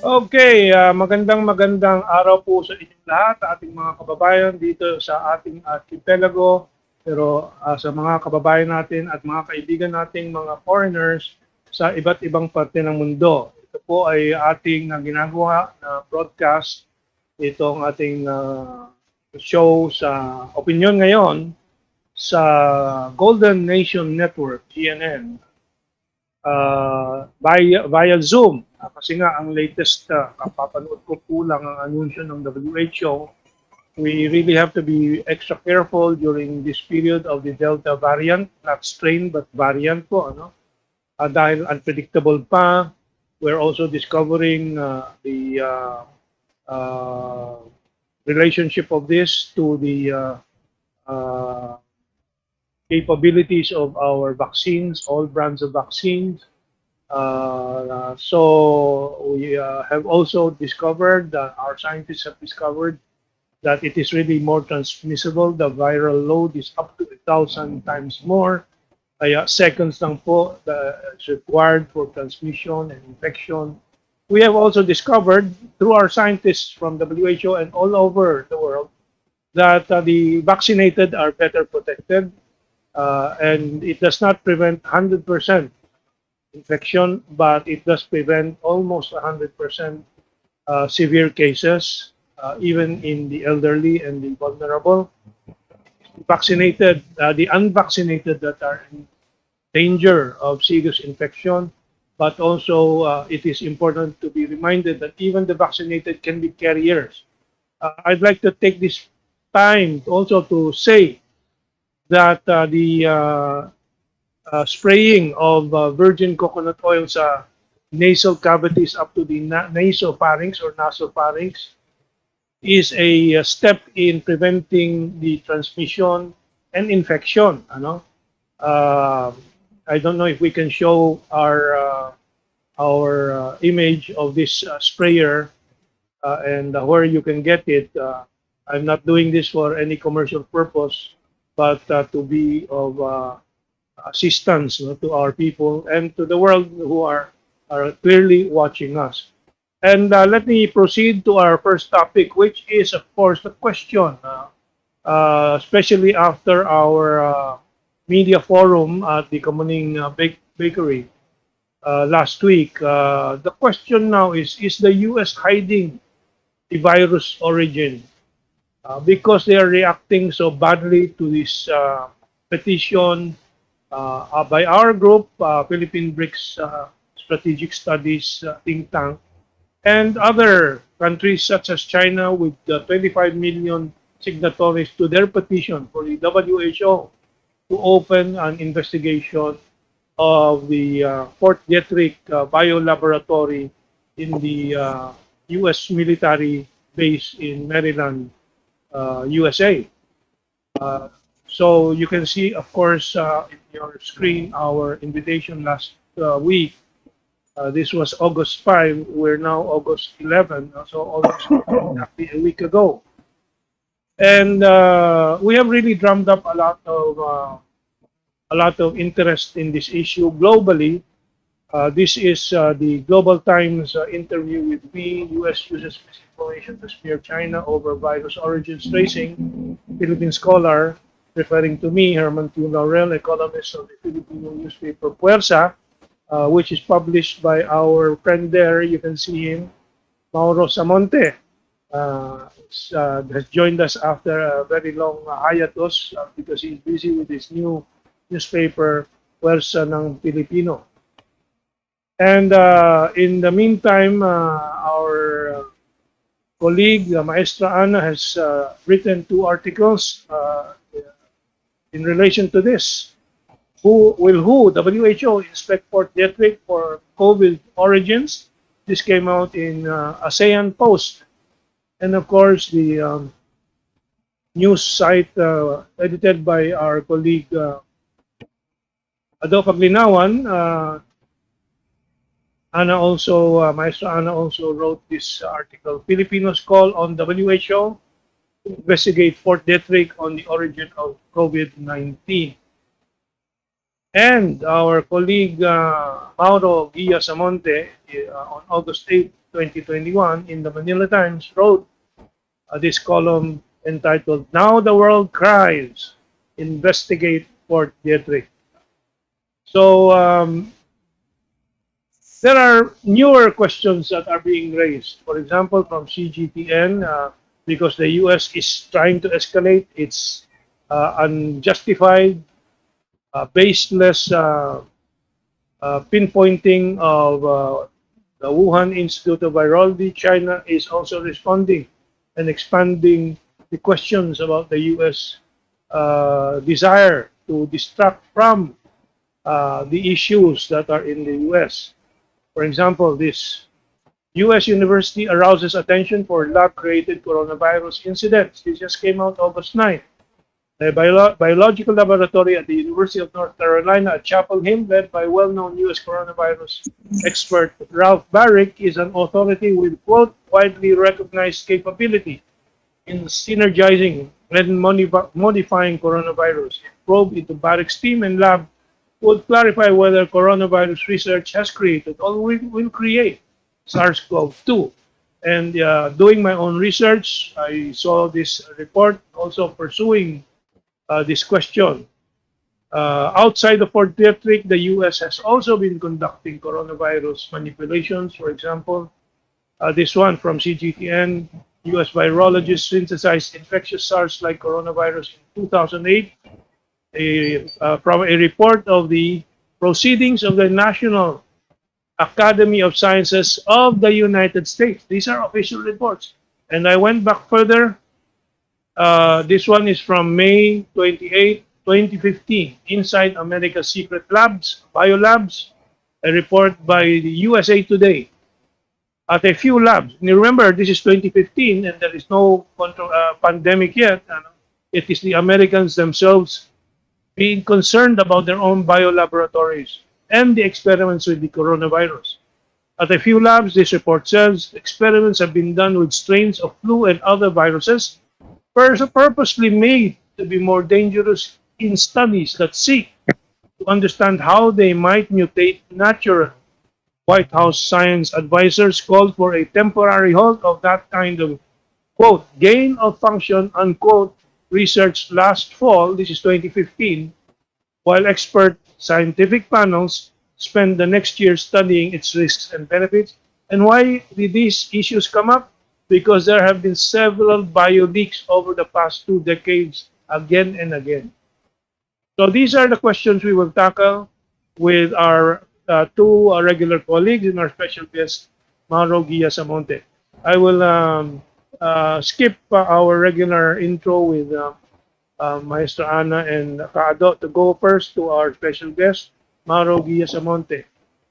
Okay, magandang araw po sa inyong lahat, ating mga kababayan dito sa ating archipelago. Pero sa mga kababayan natin at mga kaibigan nating mga foreigners sa iba't ibang parte ng mundo. Ito po ay ating ginagawa na broadcast, itong ating show sa Opinion Ngayon sa Golden Nation Network, GNN, via Zoom. Kasi nga ang latest, kapapanood ko po lang ang anunsyo ng WHO. We really have to be extra careful during this period of the Delta variant, not strain but variant po, ano? Dahil unpredictable pa, we're also discovering the uh, relationship of this to the uh, capabilities of our vaccines, all brands of vaccines. So we have also discovered that our scientists have discovered that it is really more transmissible. The viral load is up to 1,000 times more. Kaya seconds lang po is required for transmission and infection. We have also discovered through our scientists from WHO and all over the world that the vaccinated are better protected, and it does not prevent 100% infection, but it does prevent almost 100% severe cases, even in the elderly and the vulnerable. Vaccinated, the unvaccinated that are in danger of serious infection, but also it is important to be reminded that even the vaccinated can be carriers. I'd like to take this time also to say that the spraying of virgin coconut oil sa nasal cavities up to the nasopharynx or nasopharynx is a step in preventing the transmission and infection. Ano? Uh, I don't know if we can show our image of this sprayer, and where you can get it. I'm not doing this for any commercial purpose, but to be of assistance, to our people and to the world who are clearly watching us. And let me proceed to our first topic, which is, of course, the question, especially after our media forum at the Kamuning Bakery last week. The question now is the U.S. hiding the virus origin? Because they are reacting so badly to this petition by our group, Philippine BRICS Strategic Studies think tank, and other countries such as China with 25 million signatories to their petition for the WHO to open an investigation of the Fort Detrick biolaboratory in the U.S. military base in Maryland, USA. Uh, so you can see, of course, in your screen, our invitation last week. This was August 5. We're now August 11, so almost exactly a week ago. And we have really drummed up a lot of interest in this issue globally. This is the Global Times interview with me. U.S. uses misinformation to smear China over virus origins tracing. Philippine scholar, referring to me, Herman Q. Laurel, economist of the Filipino newspaper Puersa, which is published by our friend there. You can see him, Mauro Samonte. Has joined us after a very long hiatus because he's busy with his new newspaper, Puersa ng Pilipino. And in the meantime, our colleague, Maestra Ana, has written 2 articles in relation to this. WHO inspect Fort Detrick for COVID origins? This came out in ASEAN Post. And of course, the news site edited by our colleague Ado Paglinawan, Maestra Ana also wrote this article. Filipinos call on WHO to investigate Fort Detrick on the origin of COVID-19. And our colleague Mauro Guia Samonte on August 8 2021 in the Manila Times wrote this column entitled, "Now the World Cries, Investigate Fort Detrick." So there are newer questions that are being raised. For example, from CGTN, because the U.S. is trying to escalate its unjustified, baseless pinpointing of the Wuhan Institute of Virology. China is also responding and expanding the questions about the U.S. Desire to distract from the issues that are in the U.S. For example, this U.S. university arouses attention for lab-created coronavirus incidents. This just came out August 9th. A biological laboratory at the University of North Carolina at Chapel Hill, led by well-known U.S. coronavirus expert Ralph Baric, is an authority with, quote, widely recognized capability in synergizing and modifying coronavirus. A probe into Baric's team and lab would clarify whether coronavirus research has created or will create SARS-CoV-2. And doing my own research, I saw this report also pursuing this question. Outside of Fort Detrick, the U.S. has also been conducting coronavirus manipulations. For example, this one from CGTN, U.S. virologists synthesized infectious SARS-like coronavirus in 2008 from a report of the Proceedings of the National Academy of Sciences of the United States. These are official reports. And I went back further. This one is from May 28, 2015, Inside America's Secret Labs, Biolabs, a report by the USA Today. At a few labs, and remember, this is 2015 and there is no pandemic yet. It is the Americans themselves being concerned about their own biolaboratories and the experiments with the coronavirus. At a few labs, this report says, experiments have been done with strains of flu and other viruses purposely made to be more dangerous in studies that seek to understand how they might mutate naturally. White House science advisors called for a temporary halt of that kind of, quote, gain of function, unquote, research last fall, this is 2015, while expert scientific panels spend the next year studying its risks and benefits. And why did these issues come up? Because there have been several bio leaks over the past 2 decades, again and again. So these are the questions we will tackle with our two regular colleagues and our special guest, Mauro Guillasamonte. I will skip our regular intro with Maestra Ana and Kaado to go first to our special guest, Mauro Guillasamonte.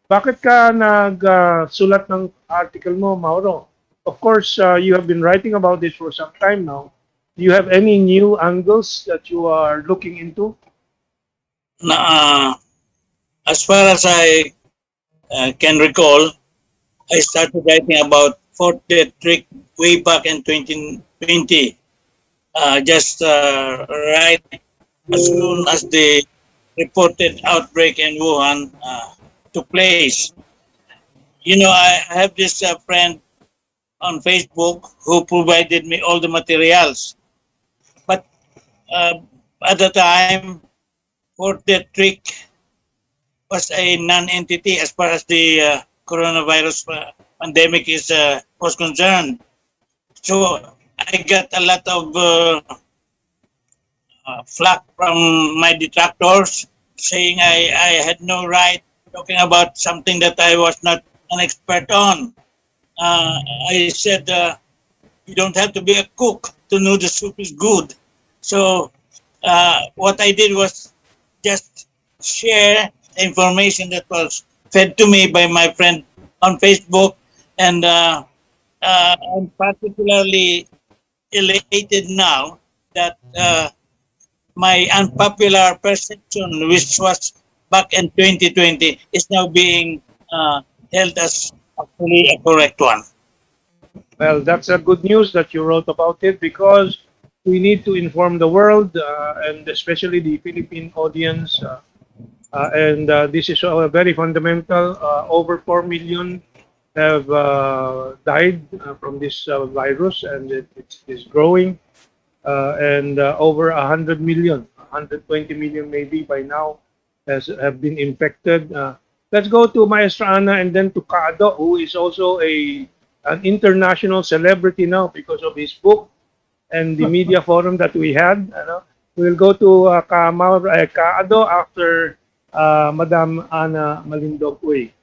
Bakit ka nagsulat ng article mo, Mauro? Of course, you have been writing about this for some time now. Do you have any new angles that you are looking into? As far as I can recall, I started writing about Fort Detrick way back in 2020. Right as soon as the reported outbreak in Wuhan took place. You know, I have this friend on Facebook who provided me all the materials. But at the time, Fort Detrick was a non-entity as far as the coronavirus pandemic was concerned. So I got a lot of flack from my detractors saying I had no right talking about something that I was not an expert on. I said, you don't have to be a cook to know the soup is good. So what I did was just share the information that was fed to me by my friend on Facebook. And I'm particularly elated now that my unpopular perception, which was back in 2020, is now being held as actually a correct one. Well, that's a good news that you wrote about it, because we need to inform the world and especially the Philippine audience. And this is very fundamental. Over 4 million have died from this virus, and it's growing, and over 100 million, 120 million maybe by now have been infected. Let's go to Maestra Ana and then to Kado, who is also an international celebrity now because of his book and the media forum that we had. Ano? We'll go to Kaado after Madam Ana Malindog Uy.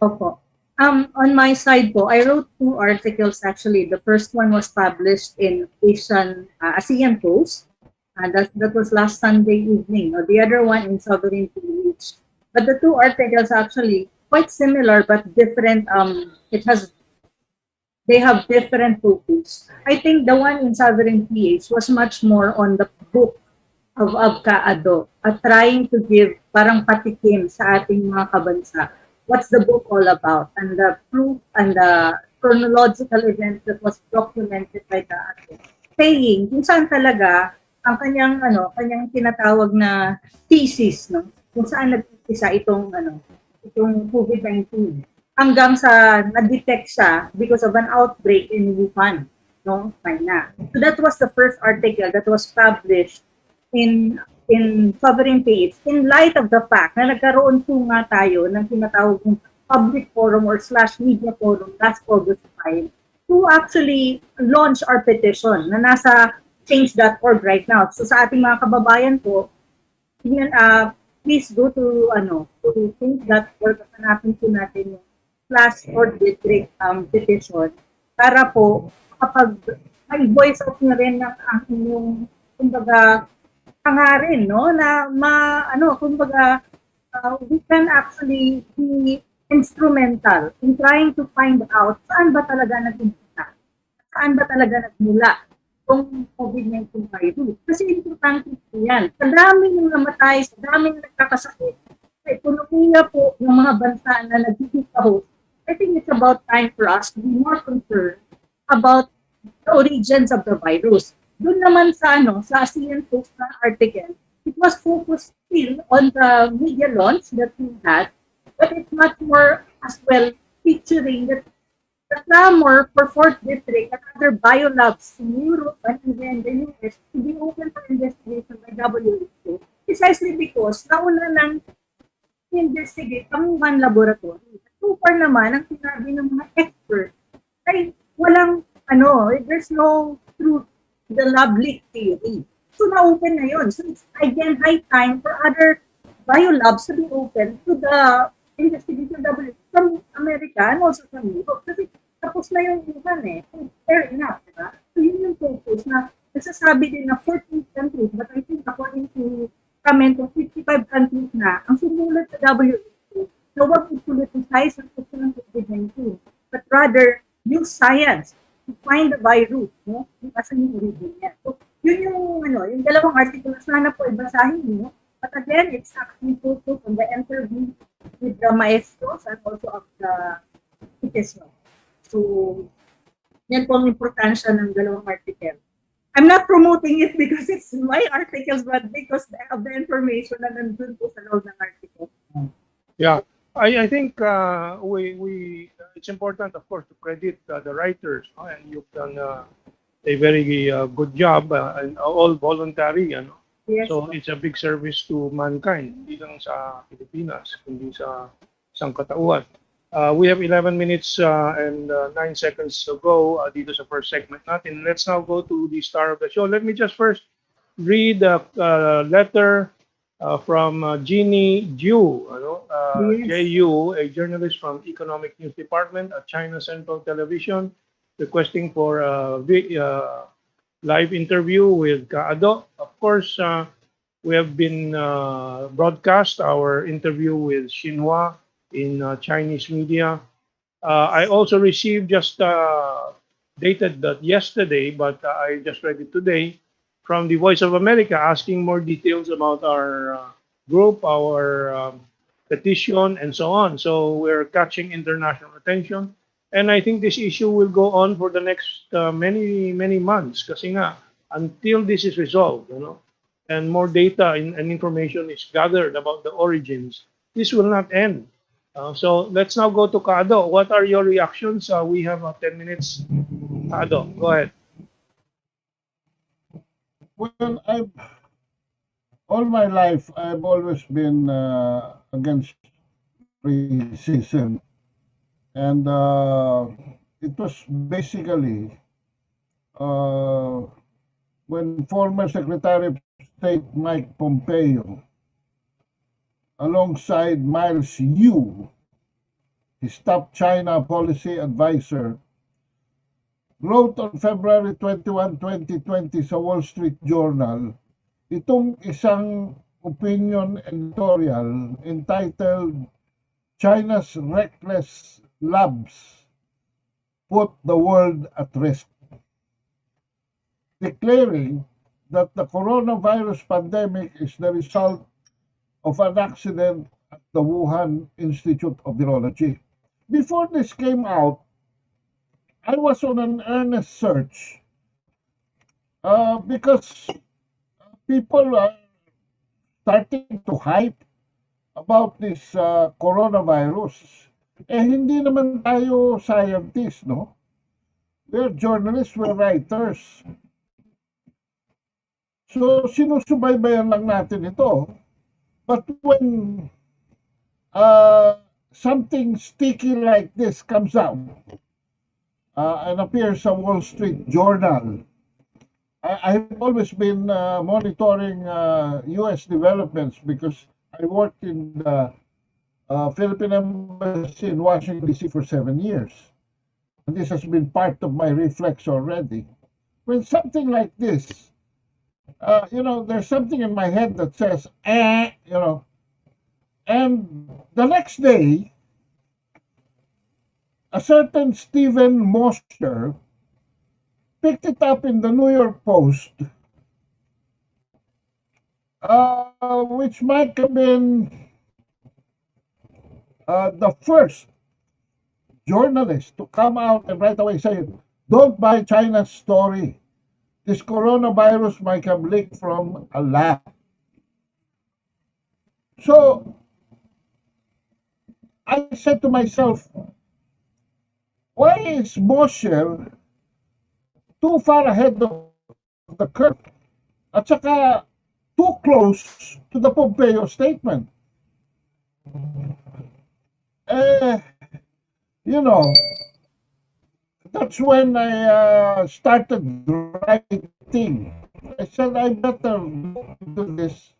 Opo. On my side po, I wrote two articles actually. The first one was published in ASEAN Post, and that was last Sunday evening. Or the other one in Sovereign PH. But the two articles actually quite similar but different. They have different focus. I think the one in Sovereign PH was much more on the book of Kaado, at trying to give parang patikim sa ating mga kabansa. What's the book all about? And the proof and the chronological events that was documented by Kaado. Saying kung saan talaga ang kanyang tinatawag na thesis, no? Kung saan nag-umpisa itong COVID-19 hanggang sa na-detect siya because of an outbreak in Wuhan, no, China. So that was the first article that was published in Sovereign Page in light of the fact na nagkaroon po nga tayo ng tinatawag ng public forum or /media forum last August 5 to actually launch our petition na nasa change.org right now. So sa ating mga kababayan po, please go to change.org at hanapin po natin yung /Detrick petition para po kapag may voice out nyo rin ng inyong kumbaga hangarin, no, na we can actually be instrumental in trying to find out saan ba talaga nag-umpisa, saan ba talaga nagmula itong COVID-19 virus. Kasi importante po yan. Sa dami ng namatay, sa dami ng nagkakasakit, sa ekonomiya po ng mga bansa na nagkikita, I think it's about time for us to be more concerned about the origins of the virus. Doon naman sa ASEAN Post na article, it was focused still on the media launch that we had, but it's much more as well featuring the clamor for Fort Detrick and other biolabs in Europe and even the US to be open for investigation by WHO, precisely because nauna nang investigate ang Wuhan laboratory. So far naman, ang sinabi ng mga experts ay walang there's no truth the lab leak theory. So na-open na yun. So it's again high time for other biolabs to be open to the investigation from America and also from Europe. Kasi tapos na yung Wuhan So fair enough, diba? So yun yung focus na nasasabi din na 14 countries, but I think according to comment of 55 countries na ang sumulat sa WHO na huwag i-politicize ang question ng COVID-19, but rather use science to find the virus, no? Kung asan yung origin niya. So, yun yung dalawang article na sana po ibasahin niyo. But again, it's actually focused on the interview with the maestros and also of the petition. So, yan po ang importansya ng dalawang article. I'm not promoting it because it's my articles, but because of the information na nandun po sa loob ng article. Yeah. I think it's important, of course, to credit the writers, and you've done a very good job, and all voluntary, Yes. So it's a big service to mankind, hindi lang sa Pilipinas, kundi sa sangkatauhan. We have 11 minutes and 9 seconds to go dito sa first segment natin. Let's now go to the star of the show. Let me just first read a letter from Jeannie Ju, Ju, a journalist from Economic News Department at China Central Television, requesting for a live interview with Kaado. Of course, we have been broadcast our interview with Xinhua in Chinese media. I also received just dated that yesterday, but I just read it today, from the Voice of America asking more details about our group, our petition, and so on. So we're catching international attention. And I think this issue will go on for the next many months. Kasi nga, until this is resolved, and more data and information is gathered about the origins, this will not end. So let's now go to Kado. What are your reactions? We have 10 minutes. Kado, go ahead. Well, all my life, I've always been against racism. And it was basically uh, when former Secretary of State Mike Pompeo, alongside Miles Yu, his top China policy advisor, wrote on February 21, 2020 sa Wall Street Journal itong isang opinion editorial entitled China's Reckless Labs Put the World at Risk, declaring that the coronavirus pandemic is the result of an accident at the Wuhan Institute of Virology. Before this came out, I was on an earnest search because people are starting to hype about this coronavirus. Hindi naman tayo scientists, no? We're journalists, we're writers. So, sinusubaybayan lang natin ito. But when something sticky like this comes out and appears on Wall Street Journal, I've always been monitoring U.S. developments because I worked in the Philippine Embassy in Washington, D.C. for 7 years. And this has been part of my reflex already. When something like this, there's something in my head that says, and the next day, a certain Stephen Mosher picked it up in the New York Post, which might have been the first journalist to come out and right away say, don't buy China's story. This coronavirus might have leaked from a lab. So I said to myself, why is Mosher too far ahead of the curve at saka too close to the Pompeo statement? That's when I started writing. I said I better do this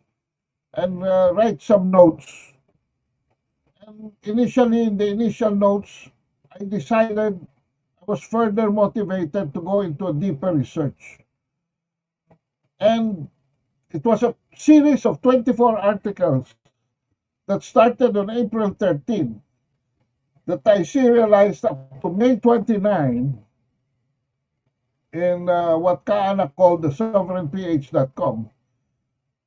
and write some notes. And initially, in the initial notes, I decided I was further motivated to go into a deeper research. And it was a series of 24 articles that started on April 13 that I serialized up to May 29 in what Kaana called the sovereignph.com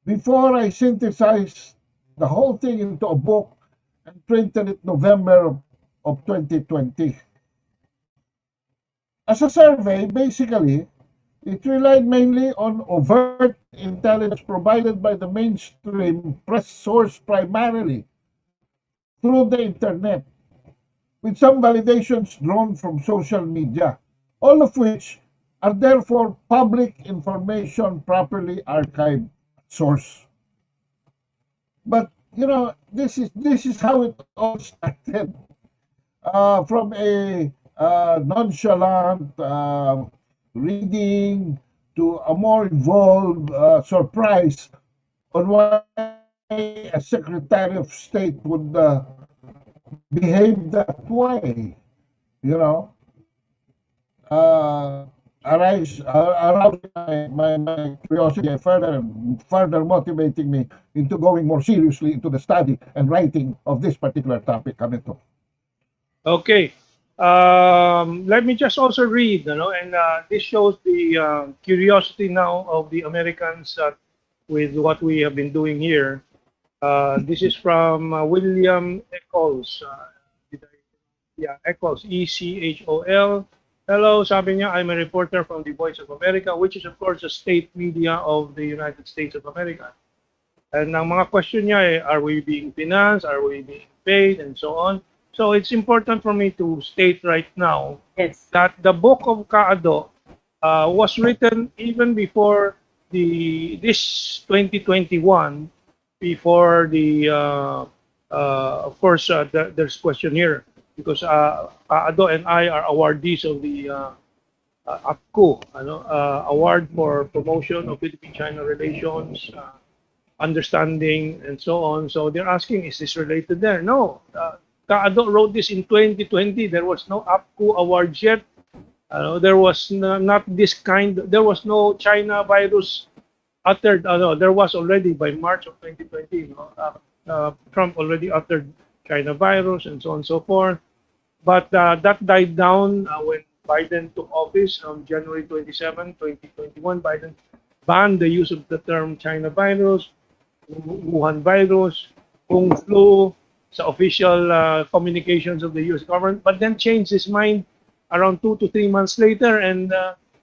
before I synthesized the whole thing into a book and printed it November of 2020. As a survey, basically, it relied mainly on overt intelligence provided by the mainstream press source primarily through the internet, with some validations drawn from social media, all of which are therefore public information properly archived source. But this is how it all started, from a nonchalant reading to a more involved surprise on why a Secretary of State would behave that way, aroused my curiosity and further motivating me into going more seriously into the study and writing of this particular topic. Okay. Let me just also read, and this shows the curiosity now of the Americans with what we have been doing here. This is from William Eccles. Eccles, Echol. Hello, sabi niya, I'm a reporter from the Voice of America, which is of course the state media of the United States of America. And ang mga question niya are we being financed? Are we being paid? And so on. So it's important for me to state right now Yes. that the book of Kaado was written even before this 2021, before of course, there's question here because Kaado and I are awardees of the APCO, Award for Promotion of Philippine-China Relations, Understanding, and so on. So they're asking, is this related there? No. Kaado wrote this in 2020. There was no APCO awards yet. There was not this kind. There was no China virus uttered. There was already by March of 2020. Trump already uttered China virus and so on and so forth. But that died down when Biden took office on January 27, 2021. Biden banned the use of the term China virus, Wuhan virus, Kung flu sa official communications of the US government, but then changed his mind around 2 to 3 months later, and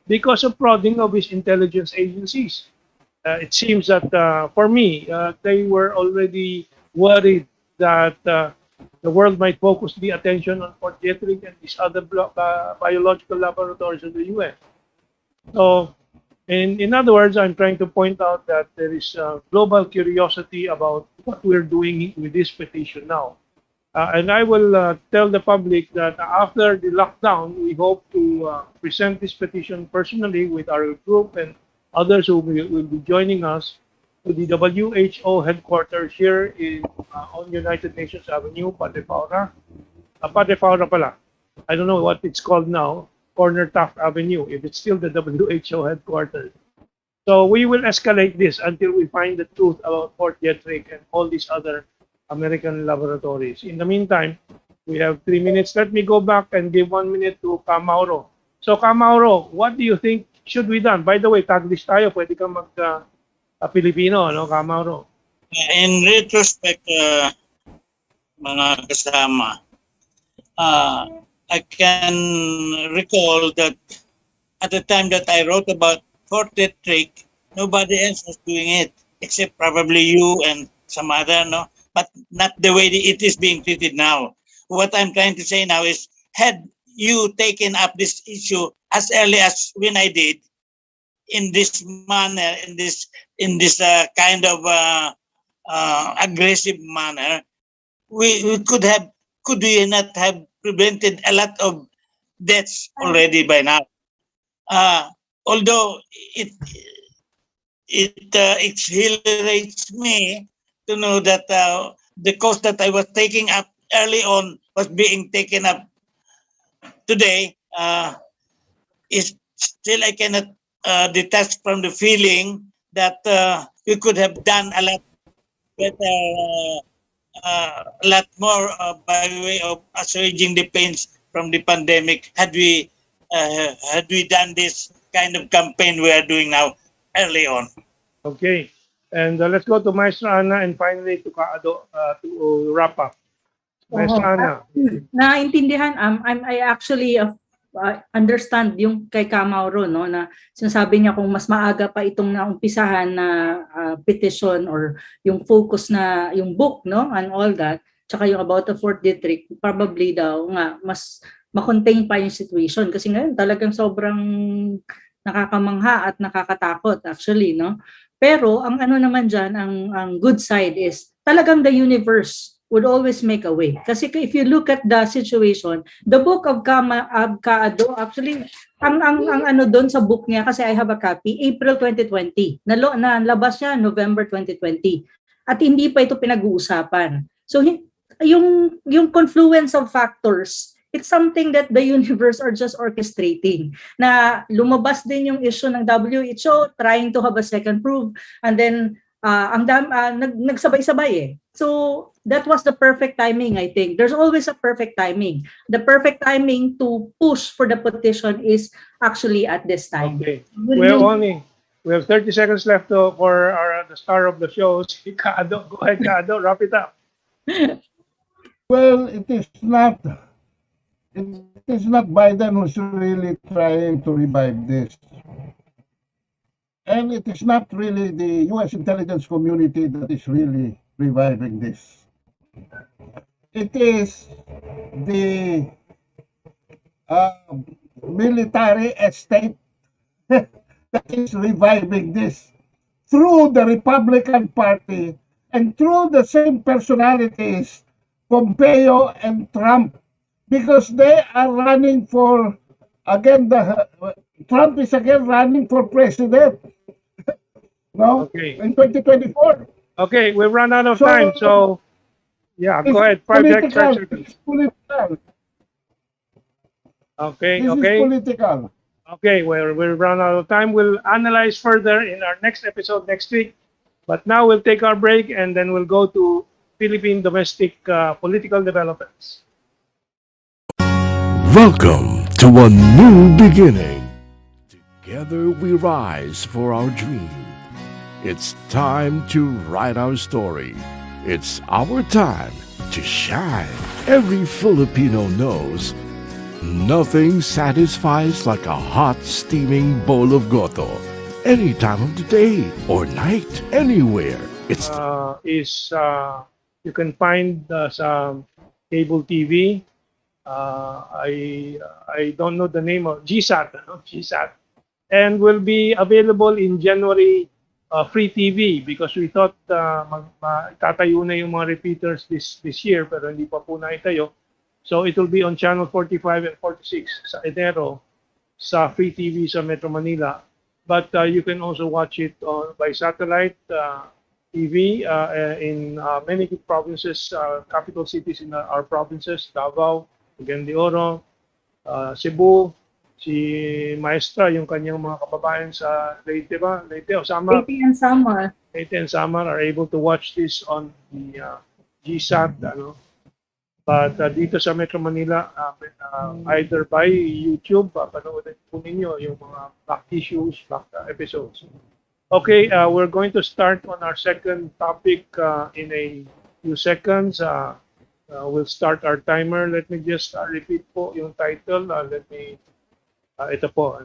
because of prodding of his intelligence agencies. It seems that for me, they were already worried that the world might focus the attention on Fort Detrick and these other biological laboratories in the US. So, in other words, I'm trying to point out that there is global curiosity about what we're doing with this petition now. And I will tell the public that after the lockdown, we hope to present this petition personally with our group and others who will be joining us to the WHO headquarters here on United Nations Avenue, Patefaura. Patefaura pala. I don't know what it's called now, Corner Taft Avenue, if it's still the WHO headquarters. So we will escalate this until we find the truth about Fort Detrick and all these other American laboratories. In the meantime, we have 3 minutes. Let me go back and give 1 minute to Kamauro. So Kamauro, what do you think should be done? By the way, Taglish tayo, pwede ka mag-Pilipino, no, Kamauro? In retrospect, mga kasama, I can recall that at the time that I wrote about Fort Detrick, nobody else was doing it except probably you and some other, no? But not the way it is being treated now. What I'm trying to say now is, had you taken up this issue as early as when I did, in this manner, in this kind of aggressive manner, we could we not have prevented a lot of deaths already by now. Although it exhilarates me to know that the cause that I was taking up early on was being taken up today, is still I cannot detach from the feeling that we could have done a lot better, a lot more by way of assuaging the pains from the pandemic had we done this kind of campaign we are doing now early on. Okay. And let's go to Maestra Ana and finally to Kaado to wrap up. Maestra Ana. Naintindihan, I actually understand yung kay Kamauro, no, na sinasabi niya kung mas maaga pa itong naumpisahan na petition or yung focus na yung book, no, and all that, tsaka yung about the Fort Detrick, probably daw nga mas makontain pa yung situation kasi ngayon talagang sobrang nakakamangha at nakakatakot actually, no. Pero ang ano naman dyan, ang good side is talagang the universe would always make a way. Kasi if you look at the situation, the book of Kaado, actually, ang ano doon sa book niya, kasi I have a copy, April 2020. Nalabas niya November 2020. At hindi pa ito pinag-uusapan. So yung confluence of factors, it's something that the universe are just orchestrating. Na lumabas din yung issue ng WHO, trying to have a second proof, and then nagsabay-sabay eh. So that was the perfect timing, I think. There's always a perfect timing. The perfect timing to push for the petition is actually at this time. Okay. We have 30 seconds left for the star of the show, Kaado. Go ahead, Kaado, wrap it up. Well, it is not Biden who's really trying to revive this. And it is not really the U.S. intelligence community that is really reviving this. it is the uh, military estate that is reviving this through the Republican Party and through the same personalities, Pompeo and Trump, because they are running for, again, Trump is again running for president, no, Okay. in 2024. Okay, we've run out of So time. So, yeah, this go is ahead. Five political. seconds. This is political. Okay, This is okay. political. Okay, we'll run out of time. We'll analyze further in our next episode next week. But now we'll take our break and then we'll go to Philippine domestic political developments. Welcome to a new beginning. Together we rise for our dream. It's time to write our story. It's our time to shine. Every Filipino knows nothing satisfies like a hot, steaming bowl of goto. Any time of the day or night, anywhere. It's You can find sa cable TV. I don't know the name of GSAT, GSAT, and will be available in January free TV because we thought tatayo na yung mga repeaters this year pero hindi pa po naitayo. So it will be on channel 45 and 46 sa Enero sa free TV sa Metro Manila. But you can also watch it by satellite TV in many provinces, capital cities in our provinces, Davao, Cagayan de Oro, Cebu, si Maestra, yung kanyang mga kababayan sa Leyte ba? Leyte o Samar? Leyte and Samar. Leyte and Samar are able to watch this on the GSAT, But dito sa Metro Manila, either by YouTube, panoodin po ninyo yung mga back issues, back episodes. Okay, we're going to start on our second topic in a few seconds. We'll start our timer. Let me just repeat po yung title. Ito po,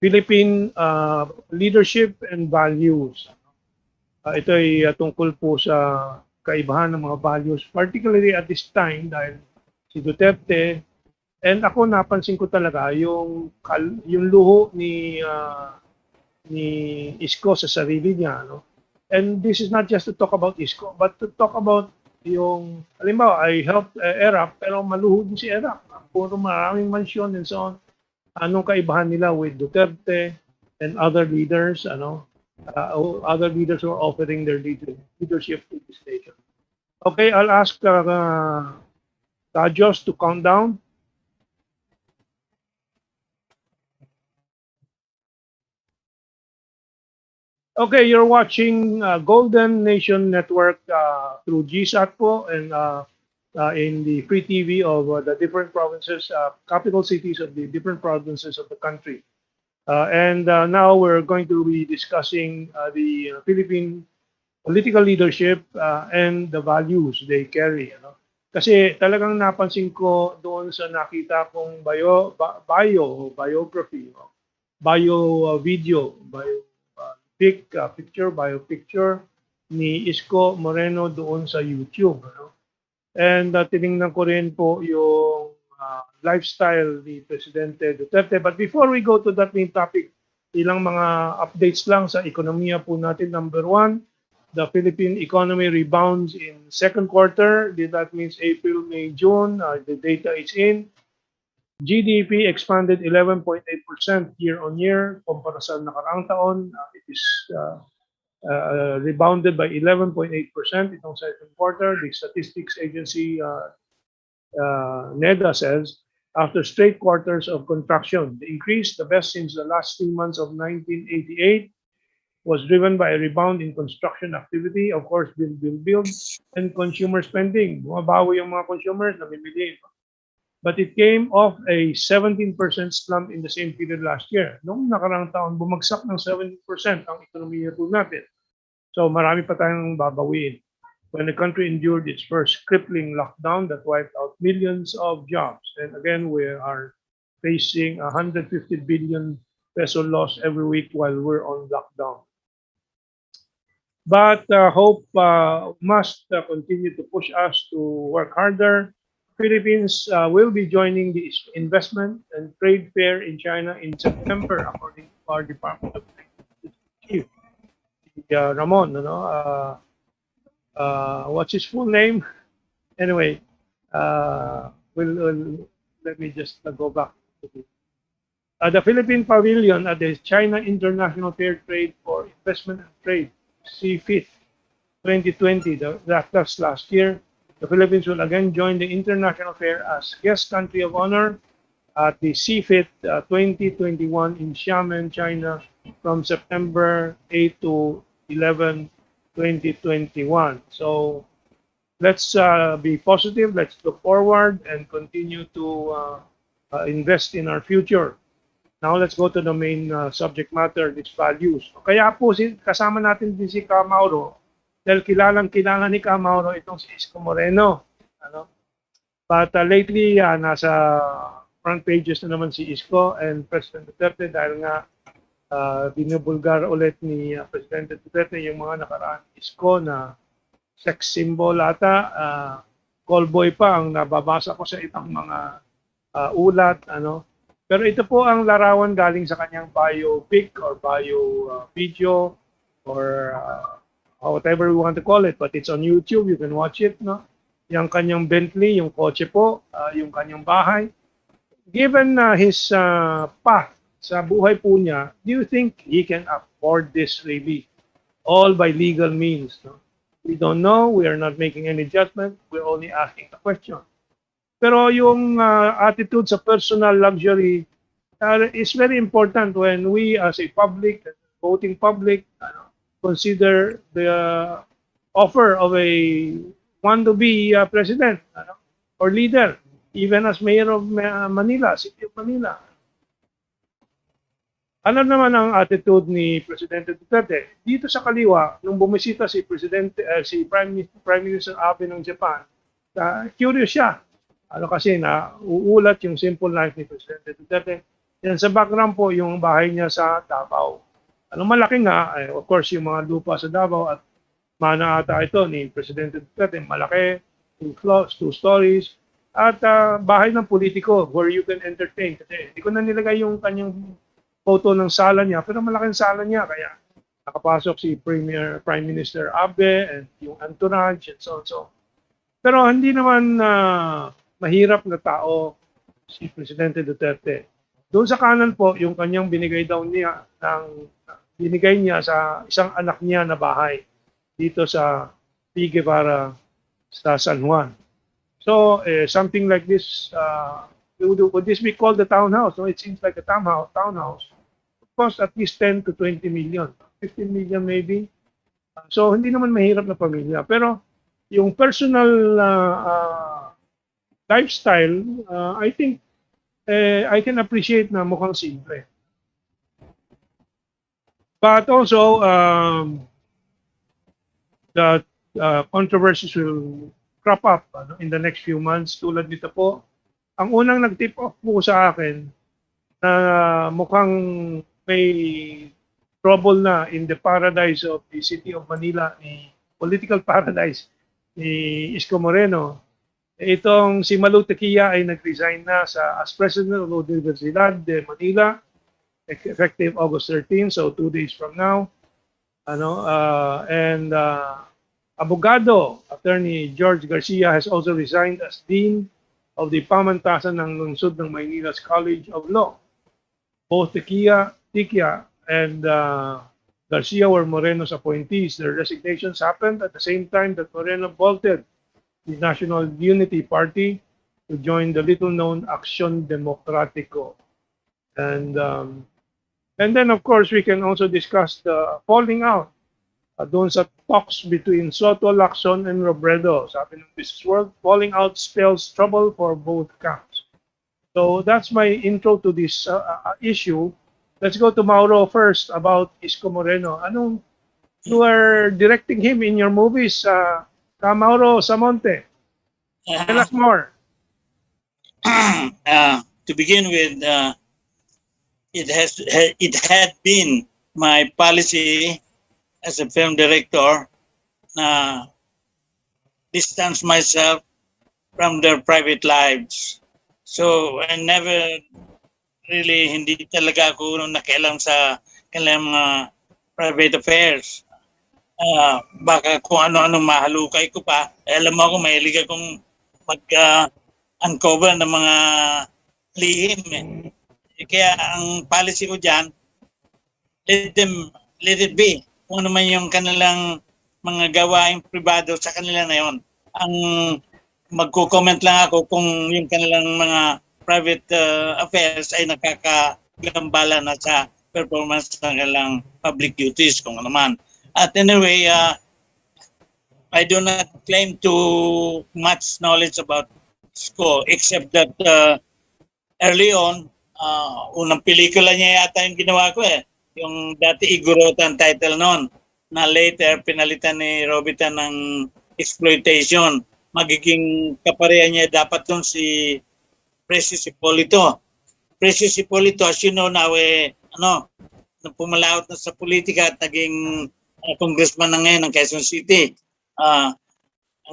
Philippine Leadership and Values. Ito ay tungkol po sa kaibahan ng mga values, particularly at this time dahil si Duterte, and ako napansin ko talaga yung luho ni Isko sa sarili niya, And this is not just to talk about Isko, but to talk about yung, halimbawa, I helped ERAP, pero maluho din si ERAP. Puro maraming mansyon and so on. Anong kaibahan nila with Duterte and other leaders, other leaders who are offering their leadership to this nation. Okay, I'll ask Tajos to count down. Okay, you're watching Golden Nation Network through GSAT po and in the free TV of the different provinces, capital cities of the different provinces of the country. And now we're going to be discussing the Philippine political leadership and the values they carry. Kasi talagang napansin ko doon sa nakita kong biography, video, bio picture ni Isko Moreno doon sa YouTube. And tinignan ko rin po yung lifestyle ni Presidente Duterte. But before we go to that main topic, ilang mga updates lang sa ekonomiya po natin. Number one, the Philippine economy rebounds in second quarter. That means April, May, June. The data is in. GDP expanded 11.8% year-on-year. Kumpara sa nakaraang taon, it is rebounded by 11.8% itong second quarter. The statistics agency NEDA says, after straight quarters of contraction, the increase, the best since the last 2 months of 1988, was driven by a rebound in construction activity, of course, build, and consumer spending. Bumabawi yung mga consumers, namimili. But it came off a 17% slump in the same period last year. Noong nakarang taon, bumagsak ng 17% ang ekonomiya po natin. So marami pa tayong babawiin. When the country endured its first crippling lockdown that wiped out millions of jobs. And again, we are facing 150 billion peso loss every week while we're on lockdown. But hope must continue to push us to work harder. Philippines will be joining the investment and trade fair in China in September, according to our Department of Trade Chief, Ramon. What's his full name? Anyway, let me just go back to this. The Philippine Pavilion at the China International Fair Trade for Investment and Trade, CFIT 2020, that's last year. The Philippines will again join the international fair as guest country of honor at the CFIT 2021 in Xiamen, China, from September 8 to 11, 2021. So let's be positive, let's look forward and continue to invest in our future. Now let's go to the main subject matter, these values. Kaya po kasama natin din si Ka Mauro dahil kilalang-kilala ni Ka Mauro itong si Isko Moreno. But lately, nasa front pages na naman si Isko and President Duterte dahil nga binubulgar ulit ni President Duterte yung mga nakaraan Isko na sex symbol ata, callboy pa ang nababasa ko sa itang mga ulat. Pero ito po ang larawan galing sa kanyang biopic or bio video or whatever we want to call it, but it's on YouTube, you can watch it. Yung kanyang Bentley, yung kotse po, yung kanyang bahay. Given his path sa buhay po niya, do you think he can afford this really? All by legal means. We don't know, we are not making any judgment, we're only asking the question. Pero yung attitude sa personal luxury is very important when we as a public, voting public, consider the offer of a one to be president or leader, even as mayor of Manila, City of Manila. Alam naman ang attitude ni Presidente Duterte. Dito sa kaliwa, nung bumisita si Prime Minister Abe ng Japan, curious siya. Kasi uulat yung simple life ni Presidente Duterte. Yan sa background po yung bahay niya sa Davao. Malaki nga, of course, yung mga lupa sa Davao at mana ata ito ni Presidente Duterte, malaki, 2 stories, at bahay ng politiko where you can entertain. Kasi hindi ko na nilagay yung kanyang photo ng sala niya, pero malaking sala niya, kaya nakapasok si Prime Minister Abe and yung entourage and so on. Pero hindi naman mahirap na tao si Presidente Duterte. Doon sa kanan po, yung kanyang binigay niya sa isang anak niya na bahay dito sa Pigue para sa San Juan. So, something like this, would this be called the townhouse? So it seems like a townhouse. It costs at least 10 to 20 million, 15 million maybe. So, hindi naman mahirap na pamilya. Pero, yung personal lifestyle, I think I can appreciate na mukhang simple. But also, the controversies will crop up in the next few months. Tulad nito po, ang unang nag-tip off po sa akin na mukhang may trouble na in the paradise of the City of Manila, political paradise ni Isko Moreno. Itong si Malu Tequia ay nag-resign na as President of the Universidad de Manila effective August 13, so 2 days from now. Abogado, Attorney George Garcia has also resigned as Dean of the Pamantasan ng Lungsod ng Maynila's College of Law. Both Tequia and Garcia were Moreno's appointees. Their resignations happened at the same time that Moreno bolted the National Unity Party to join the little-known Acción Democrático. And then, of course, we can also discuss the falling out doon sa talks between Soto, Lacson, and Robredo. Sabi ng Business World, falling out spells trouble for both camps. So that's my intro to this issue. Let's go to Mauro first about Isko Moreno. You are directing him in your movies, Mauro Samonte. Tell us more. To begin with, it had been my policy as a film director na distance myself from their private lives. So I never really, hindi talaga ako nakialam sa kanilang mga private affairs. Baka kung ano-anong mahalukay ko pa. Alam mo ako, mahilig akong mag-uncover ng mga lihim. Kaya ang policy ko dyan, let it be. Kung ano man yung kanilang mga gawaing pribado sa kanila na yun. Ang magko-comment lang ako kung yung kanilang mga private affairs ay nakakagambala na sa performance ng kanilang public duties kung ano man. At anyway, I do not claim to much knowledge about SCO except that early on, unang pelikula niya yata yung ginawa ko yung dati Igorota ang title noon na later pinalitan ni Robita ng exploitation. Magiging kapareha niya dapat doon si Precious Hipolito. Precious Hipolito, as you know now, pumalaot na sa politika at naging congressman na ngayon ng Quezon City.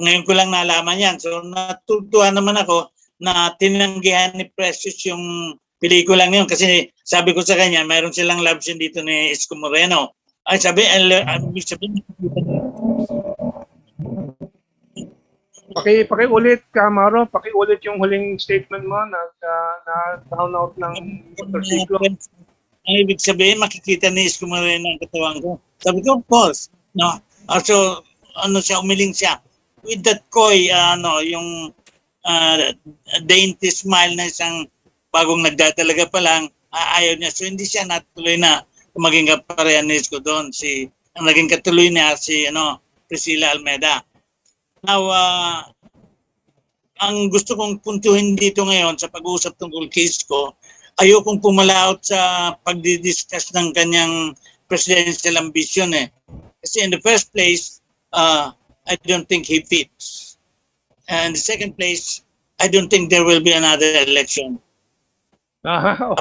Ngayon ko lang nalaman yan. So natutuwa naman ako na tinanggihan ni Precious yung pelikulang yun kasi sabi ko sa kanya, mayroon silang love scene dito ni Isko Moreno. Ay sabi, Pakiulit, Kamaro, pakiulit yung huling statement mo na down out ng motorsiklo. Ang ibig sabihin, makikita ni Isko Moreno ang katawan ko. Sabi ko, of course. No? So, umiling siya. With that coy, yung dainty smile na isang bagong nagdadalaga pa lang, ayaw niya. So, hindi siya natuloy na maging kapareha ni Isko doon. Ang naging katuloy niya si Priscilla Almeida. Now, ang gusto kong puntuhin dito ngayon sa pag-uusap tungkol kay Isko, ayokong pumalaot sa pagdidiscuss ng kanyang presidential ambition Kasi in the first place, I don't think he fits. And in the second place, I don't think there will be another election.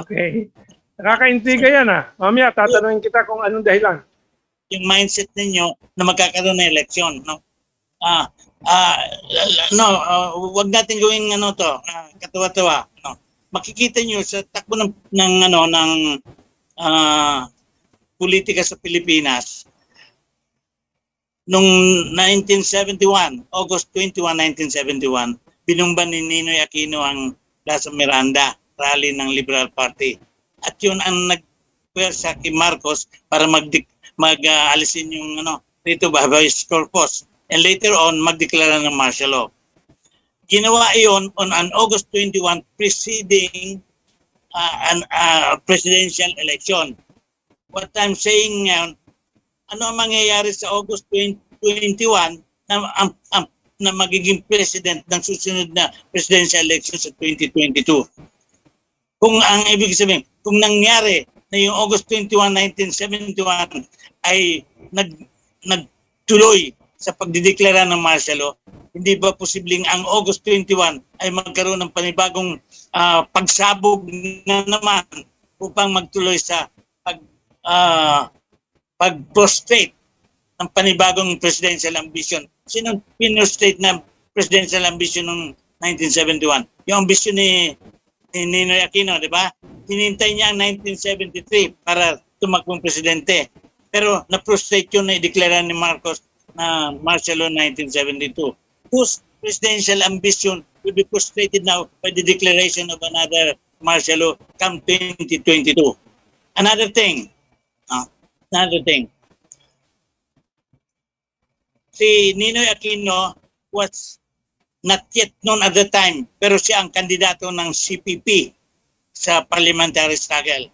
Okay. Nakakaintriga yan Mamaya, tatanungin kita kung anong dahilan. Yung mindset ninyo na magkakaroon ng election, no? Wag natin gawing katawa-tawa, no? Makikita niyo sa takbo ng politika sa Pilipinas noong 1971, August 21, 1971, binumban ni Ninoy Aquino ang Plaza Miranda, rally ng Liberal Party. At yun ang nagpwersa kay Marcos para mag-alisin yung rito habeas corpus. And later on, magdeklara ng martial law. Ginawa iyon on an August 21 preceding an presidential election. What I'm saying ngayon, ano ang mangyayari sa August 21 na magiging president ng susunod na presidential election sa 2022? Kung ang ibig sabihin, kung nangyari na yung August 21, 1971 ay nagtuloy sa pagdideklara ng martial law, hindi ba posibleng ang August 21 ay magkaroon ng panibagong pagsabog na naman upang magtuloy sa pag-prostrate ng panibagong presidential ambition? Sinong pinostrate na presidential ambition ng 1971? Yung ambition ni Ninoy Aquino, di ba? Hinintay niya ang 1973 para tumakbong presidente. Pero na-prostrate yun na ideklara ni Marcos na martial law 1972. Whose presidential ambition will be frustrated now by the declaration of another martial law come 2022. Another thing. Si Ninoy Aquino was not yet known at the time, pero siya ang kandidato ng CPP sa parliamentary struggle.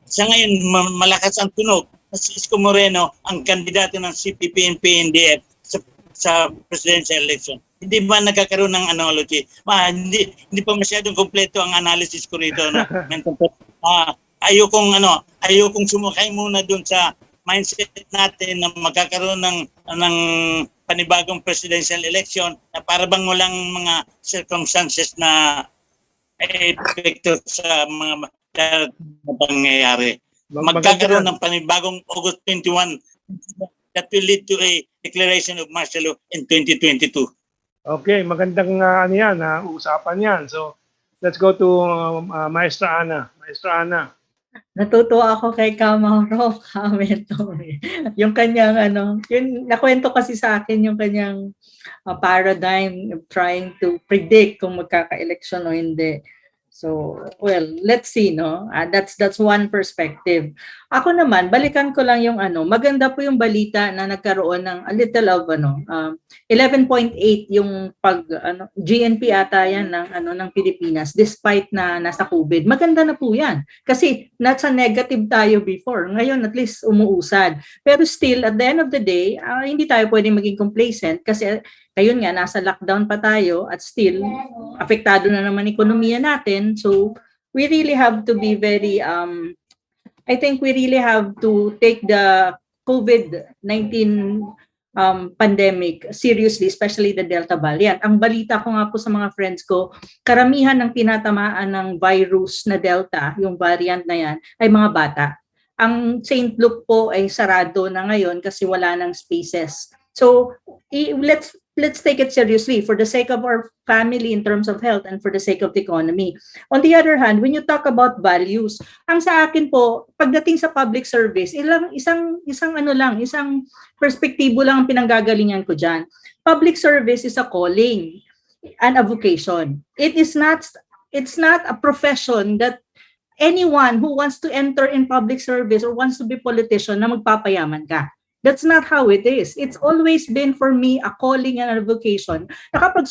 Sa ngayon, malakas ang tunog. Si Isko Moreno ang kandidato ng CPP and PNDF sa presidential election. Hindi ba nagkakaroon ng analogy? Hindi pa masyadong kompleto ang analysis ko rito. Ayokong sumakay muna doon sa mindset natin na magkakaroon ng panibagong presidential election na para bang walang mga circumstances na epekto sa mga pangyayari. Magkakaroon ng panibagong August 21 that will lead to a declaration of martial law in 2022. Okay, magandang ano yan, usapan yan. So, let's go to Maestra Ana. Maestra Ana. Natutuwa ako kay Kamauro, Mentong. Yung kanyang yung nakwento kasi sa akin yung kanyang paradigm of trying to predict kung magkaka-election o hindi. So, well, let's see, no? That's one perspective. Ako naman, balikan ko lang yung maganda po yung balita na nagkaroon ng a little of 11.8 yung GNP ata yan ng Pilipinas despite na nasa COVID. Maganda na po yan. Kasi nasa negative tayo before. Ngayon at least umuusad. Pero still at the end of the day, hindi tayo pwedeng maging complacent kasi ayun nga, nasa lockdown pa tayo at still, apektado na naman ekonomiya natin. So, we really have to be very, I think we really have to take the COVID-19 pandemic seriously, especially the Delta variant. Ang balita ko nga po sa mga friends ko, karamihan ng tinatamaan ng virus na Delta, yung variant na yan, ay mga bata. Ang St. Luke po ay sarado na ngayon kasi wala ng spaces. So, let's take it seriously for the sake of our family in terms of health and for the sake of the economy. On the other hand, when you talk about values, ang sa akin po, pagdating sa public service, isang perspektibo lang ang pinanggagalingan ko diyan. Public service is a calling and a vocation. It's not a profession that anyone who wants to enter in public service or wants to be politician na magpapayaman ka. That's not how it is. It's always been for me a calling and a vocation. Na kapag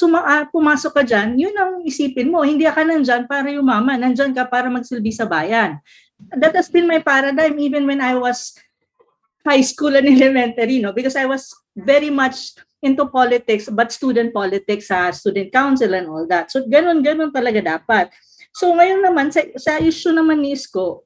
pumasok ka dyan, yun ang isipin mo. Hindi ka nandyan para yumaman. Nandyan ka para magsilbi sa bayan. That has been my paradigm even when I was high school and elementary, no? Because I was very much into politics, but student politics, student council and all that. So ganun talaga dapat. So ngayon naman, sa issue naman ni Isko,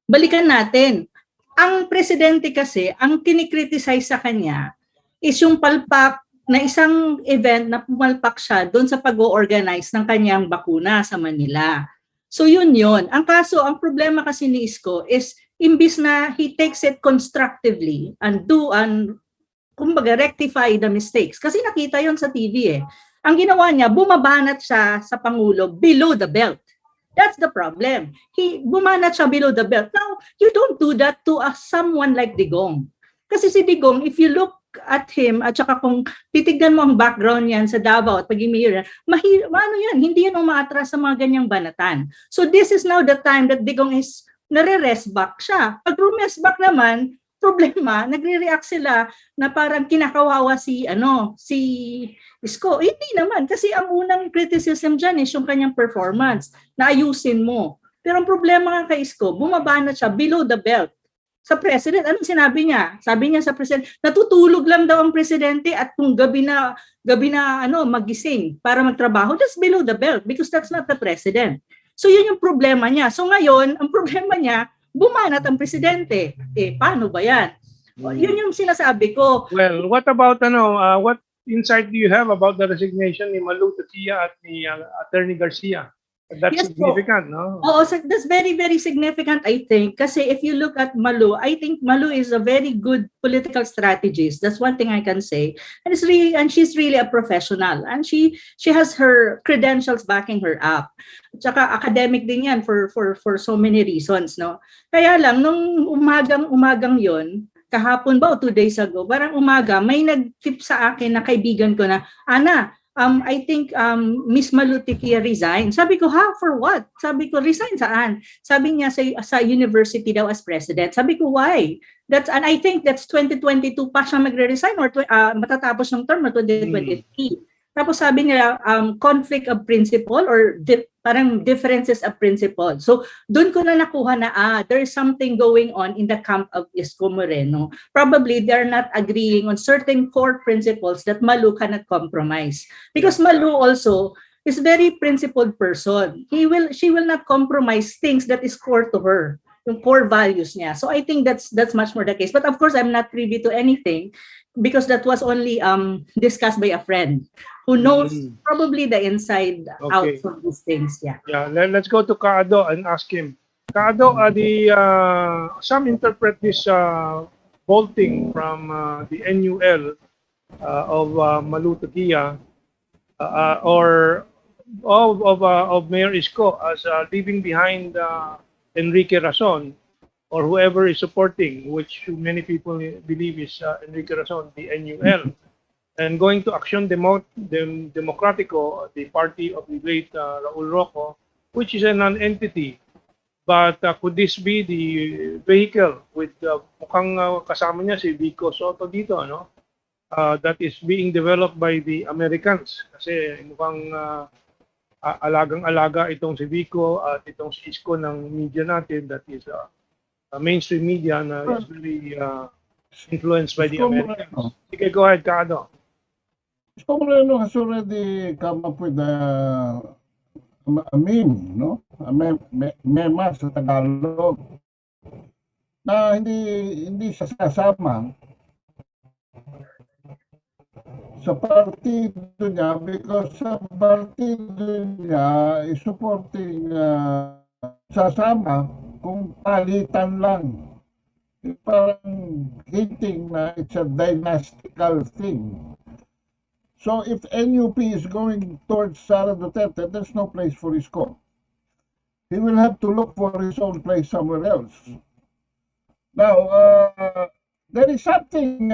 balikan natin. Ang presidente kasi, ang kinikriticize sa kanya is yung palpak na isang event na pumalpak siya doon sa pag-o-organize ng kanyang bakuna sa Manila. So yun. Ang problema kasi ni Isko is imbis na he takes it constructively and kumbaga rectify the mistakes. Kasi nakita yon sa TV eh. Ang ginawa niya, bumabanat siya sa Pangulo below the belt. That's the problem. Bumanat siya below the belt. Now, you don't do that to someone like Digong. Kasi si Digong, if you look at him, at saka kung titignan mo ang background niyan sa Davao at paging mayor, hindi yan umaatras sa mga ganyang banatan. So this is now the time that Digong is nare-rest back siya. Pag rest back naman, problema, nagre-react sila na parang kinakawawa si Isko. Hindi naman, kasi ang unang criticism dyan is yung kanyang performance, na ayusin mo. Pero ang problema nga kay Isko, bumabanat siya below the belt. Sa president, anong sinabi niya? Sabi niya sa president, natutulog lang daw ang presidente at kung gabi na magising para magtrabaho, that's below the belt because that's not the president. So yun yung problema niya. So ngayon, ang problema niya, bumanat ang presidente. Paano ba yan? Yun yung sinasabi ko. Well, what about what insight do you have about the resignation ni Malu Tatia at ni Attorney Garcia? That's significant, no? Oo, so that's very, very significant, I think. Kasi if you look at Malu, I think Malu is a very good political strategist. That's one thing I can say. And she's really a professional. And she has her credentials backing her up. Tsaka academic din yan for so many reasons, no? Kaya lang, nung umagang yon, kahapon ba o 2 days ago, parang umaga, may nag-tip sa akin na kaibigan ko na, Ana, I think Miss Malu Tatia resign. Sabi ko, for what? Sabi ko, resign saan? Sabi niya sa university daw as president. Sabi ko, why? And I think that's 2022 pa siya magre-resign or matatapos ng term na 2023. Tapos sabi niya, conflict of principle or parang differences of principle. So, doon ko na nakuha na, there's something going on in the camp of Isko Moreno. Probably, they're not agreeing on certain core principles that Malu cannot compromise. Because Malu also is very principled person. She will not compromise things that is core to her, yung core values niya. So, I think that's much more the case. But of course, I'm not privy to anything because that was only discussed by a friend who knows probably the inside out of these things. Yeah. Let's go to Kaado and ask him. Kaado, some interpret this bolting from the NUL of Malutukia or of Mayor Isko as leaving behind Enrique Rason or whoever is supporting, which many people believe is Enrique Rason, the NUL, and going to Acción Democrático, the party of the late Raul Roco, which is a non-entity. But could this be the vehicle with mukhang kasama niya si Vico Soto dito, no? That is being developed by the Americans kasi mukhang alagang-alaga itong si Vico at itong si Isko ng media natin, that is mainstream media na is very influenced by the Americans. Sige, go ahead, Kado. Isko Moreno has already come up with a meme, no? A meme sa Tagalog na hindi siya sasama sa partido niya because sa partido niya is supporting sasama kung palitan lang. Parang hinting na it's a dynastical thing. So if NUP is going towards Sara Duterte, there's no place for Isko. He will have to look for his own place somewhere else. Now, there is something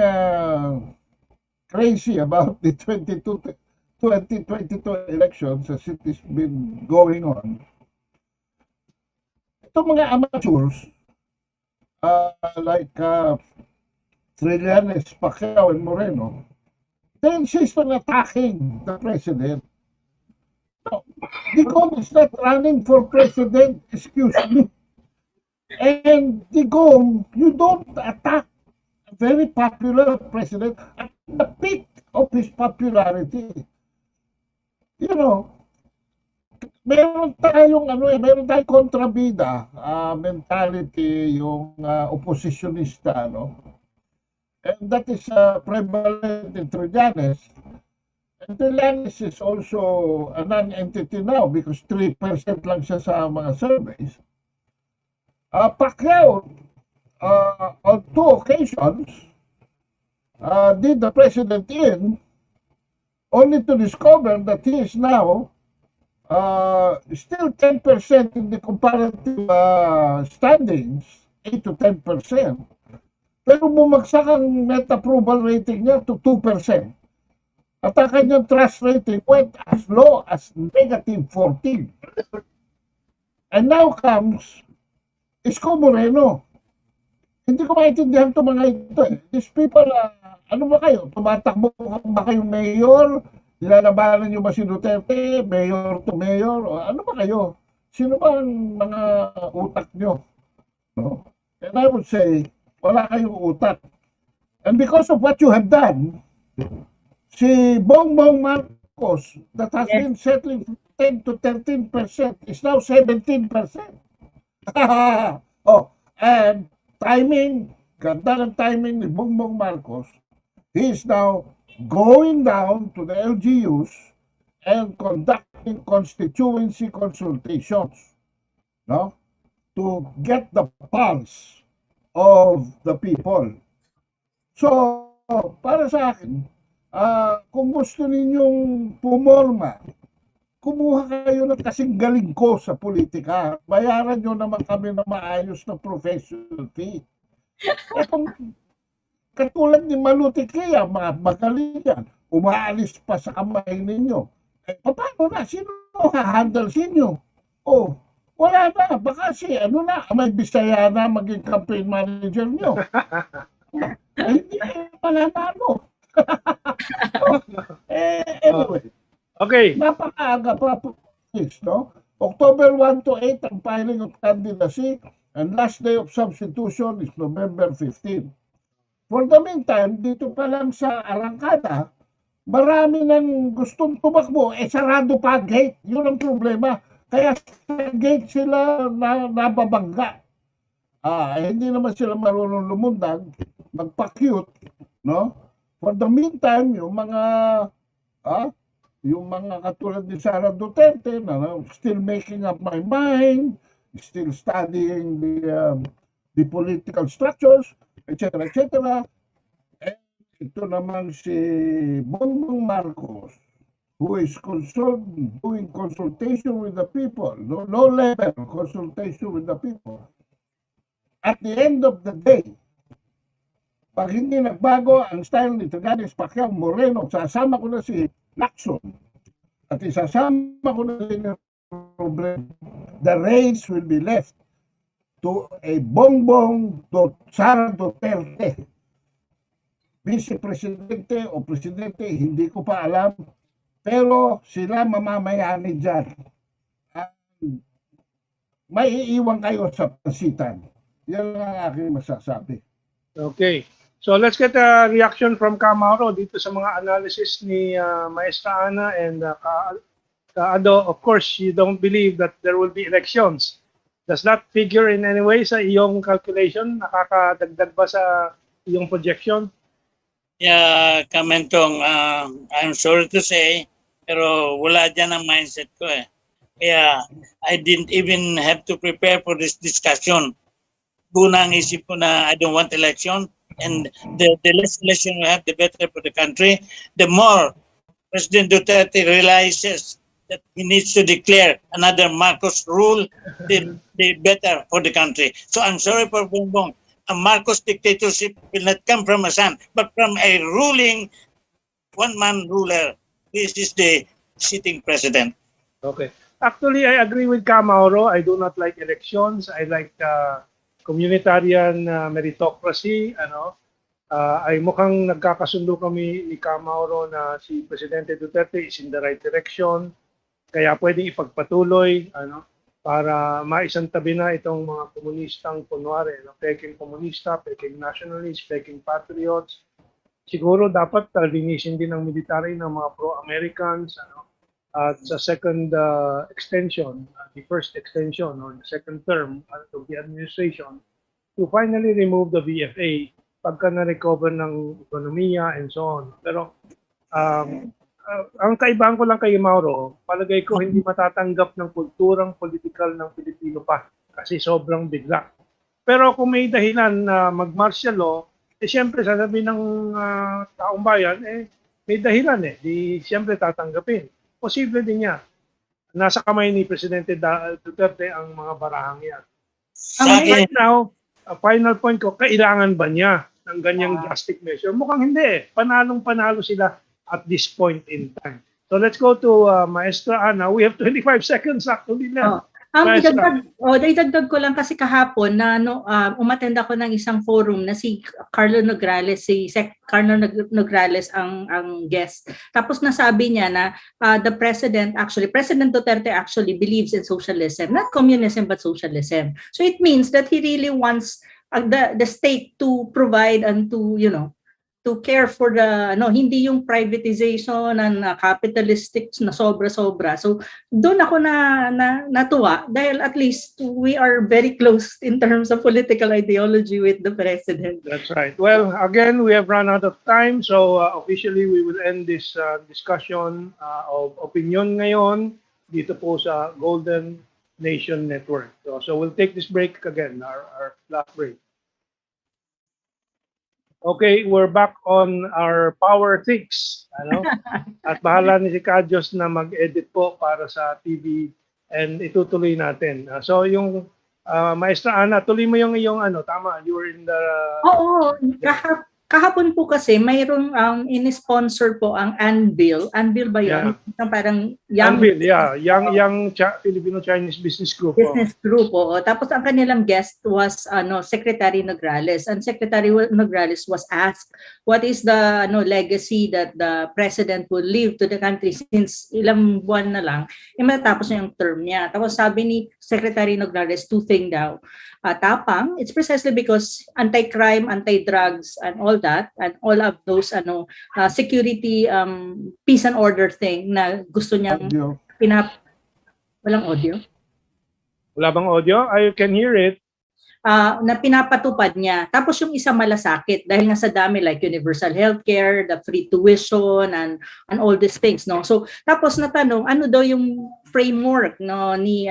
crazy about the 2022 elections as it has been going on. Itong mga amateurs, like Trillanes, Pacquiao, and Moreno, they insist on attacking the president. No, Digong is not running for president, excuse me. And Digong, you don't attack a very popular president at the peak of his popularity. You know, meron tayong kontrabida mentality, yung oppositionista, no? And that is prevalent in Trillanes. And Trillanes is also a non-entity now because 3% lang siya sa mga surveys. Pacquiao, on 2 occasions, did the president in, only to discover that he is now still 10% in the comparative standings, 8 to 10%. Pero bumagsak ang net approval rating niya to 2%. At ang kanyang trust rating went as low as -14. And now comes Isko Moreno. Hindi ko maintindihan itong mga ito eh. These people, ano ba kayo? Tumatakbo ba kayong mayor? Nilalabanan niyo ba si Duterte? Mayor to mayor? O ano ba kayo? Sino ba ang mga utak niyo? No? And I would say, wala kayong utak. And because of what you have done, si Bongbong Marcos, that has been settling 10 to 13% is now 17%. Oh, and timing, ganda ng timing ni Bongbong Marcos, he is now going down to the LGUs and conducting constituency consultations, no, to get the pulse of the people. So, para sa akin, kung gusto ninyong pumorma, kumuha kayo ng kasing galing ko sa politika. Bayaran nyo naman kami na maayos na professional fee. Katulad ni Malutikia, mga magaling yan, umaalis pa sa kamay ninyo. Paano na? Sino ha-handle sinyo? Oh, wala na. Baka may Bisaya na maging campaign manager nyo. Hindi pala na ano. Anyway. Okay. Napakaaga pa po, no? October 1 to 8 ang filing of candidacy and last day of substitution is November 15. For the meantime, dito pa lang sa Arangkada, marami nang gustong tumakbo, sarado pa gate. Yun ang problema. Kaya sa gate sila nababangga. Hindi naman sila marunong lumundag, magpa-cute, no? For the meantime, yung mga katulad ni Sara Duterte na still making up my mind, still studying the political structures, etc. etc. And ito naman si Bongbong Marcos, who is doing consultation with the people, low level consultation with the people. At the end of the day, pag hindi nagbago ang style ni Trillanes Pacquiao Moreno, sasama ko na si Lacson at isasama ko na si Robredo. The race will be left to a Bongbong Sara Duterte. Vice-presidente o presidente, hindi ko pa alam, pero sila mamamayani dyan. May iiwan kayo sa pansitan. Yan ang aking masasabi. Okay. So let's get a reaction from Kamaro dito sa mga analysis ni Maestra Ana and Ado. Of course, you don't believe that there will be elections. Does that figure in any way sa iyong calculation? Nakakadagdag ba sa iyong projection? Yeah, Mentong, I'm sorry to say, pero wala dyan ang mindset ko eh. Kaya I didn't even have to prepare for this discussion. Una ang isip ko na I don't want election, and the less election we have, the better for the country. The more President Duterte realizes that he needs to declare another Marcos rule, the better for the country. So I'm sorry for Bongbong. A Marcos dictatorship will not come from a son, but from a ruling one-man ruler. This is the sitting president. Okay. Actually, I agree with Kamaro. I do not like elections. I like communitarian meritocracy. Ay mukhang nagkakasundo kami ni Kamaro na si Presidente Duterte is in the right direction. Kaya pwedeng ipagpatuloy para maisantabi na itong mga komunistang kunwari, peking komunista, peking nationalist, peking patriots. Siguro dapat linisin din ng military ng mga pro-Americans at sa second extension, the first extension or the second term of the administration to finally remove the VFA pagka na-recover ng ekonomiya and so on. Pero ang kaibahan ko lang kay Mauro, palagay ko hindi matatanggap ng kulturang politikal ng Pilipino pa kasi sobrang bigla. Pero kung may dahilan na mag-martial law, siyempre sasabihin ng taong bayan, may dahilan di siyempre tatanggapin. Posible din niya. Nasa kamay ni Presidente Duterte ang mga barahang yan. Right now, final point ko, kailangan ba niya ng ganyang drastic measure? Mukhang hindi Panalong-panalo sila at this point in time. So let's go to Maestra Ana. We have 25 seconds actually left. Idagdag ko lang kasi kahapon na umattend ako ng isang forum na si Carlo Nograles, Carlo Nograles ang guest. Tapos nasabi niya na President Duterte actually believes in socialism, not communism but socialism. So it means that he really wants the state to provide and to to care for the hindi yung privatization and capitalistic na sobra-sobra. So doon ako natuwa dahil at least we are very close in terms of political ideology with the president. That's right. Well, again, we have run out of time, so officially we will end this discussion of opinion ngayon dito po sa Golden Nation Network. So we'll take this break again, our last break. Okay, we're back on our power things. At bahala ni si Kajos na mag-edit po para sa TV and itutuloy natin. So yung Maestra Ana, tuloy mo yung tama, you were in the... Oo, kahapon po kasi mayroong in-sponsor po ang Anvil. Anvil ba yun? Yeah. Parang young... Anvil, yeah. Young Filipino-Chinese business group. Business group, oo. Tapos ang kanilang guest was Secretary Nograles. And Secretary Nograles was asked, what is the legacy that the president will leave to the country since ilang buwan na lang, matatapos na yung term niya. Tapos sabi ni Secretary Nograles, two things daw. Tapang, it's precisely because anti-crime, anti-drugs, and all that, and all of those security, peace and order thing na gusto niyang walang audio? Wala bang audio? I can hear it. Na pinapatupad niya. Tapos yung isa malasakit dahil nga sa dami like universal healthcare, the free tuition and all these things, no. So tapos natanong ano daw yung framework ni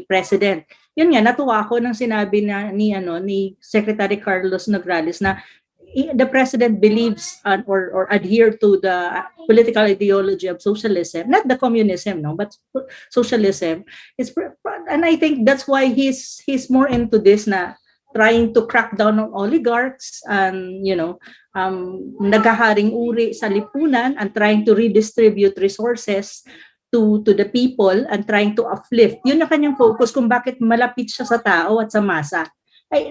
president. yun nga, natuwa ako nang sinabi ni Secretary Carlos Nograles na the president believes or adhere to the political ideology of socialism, not the communism, no, but socialism. And I think that's why he's more into this na trying to crack down on oligarchs and naghaharing uri sa lipunan and trying to redistribute resources to the people and trying to uplift. Yun ang kanyang focus kung bakit malapit siya sa tao at sa masa.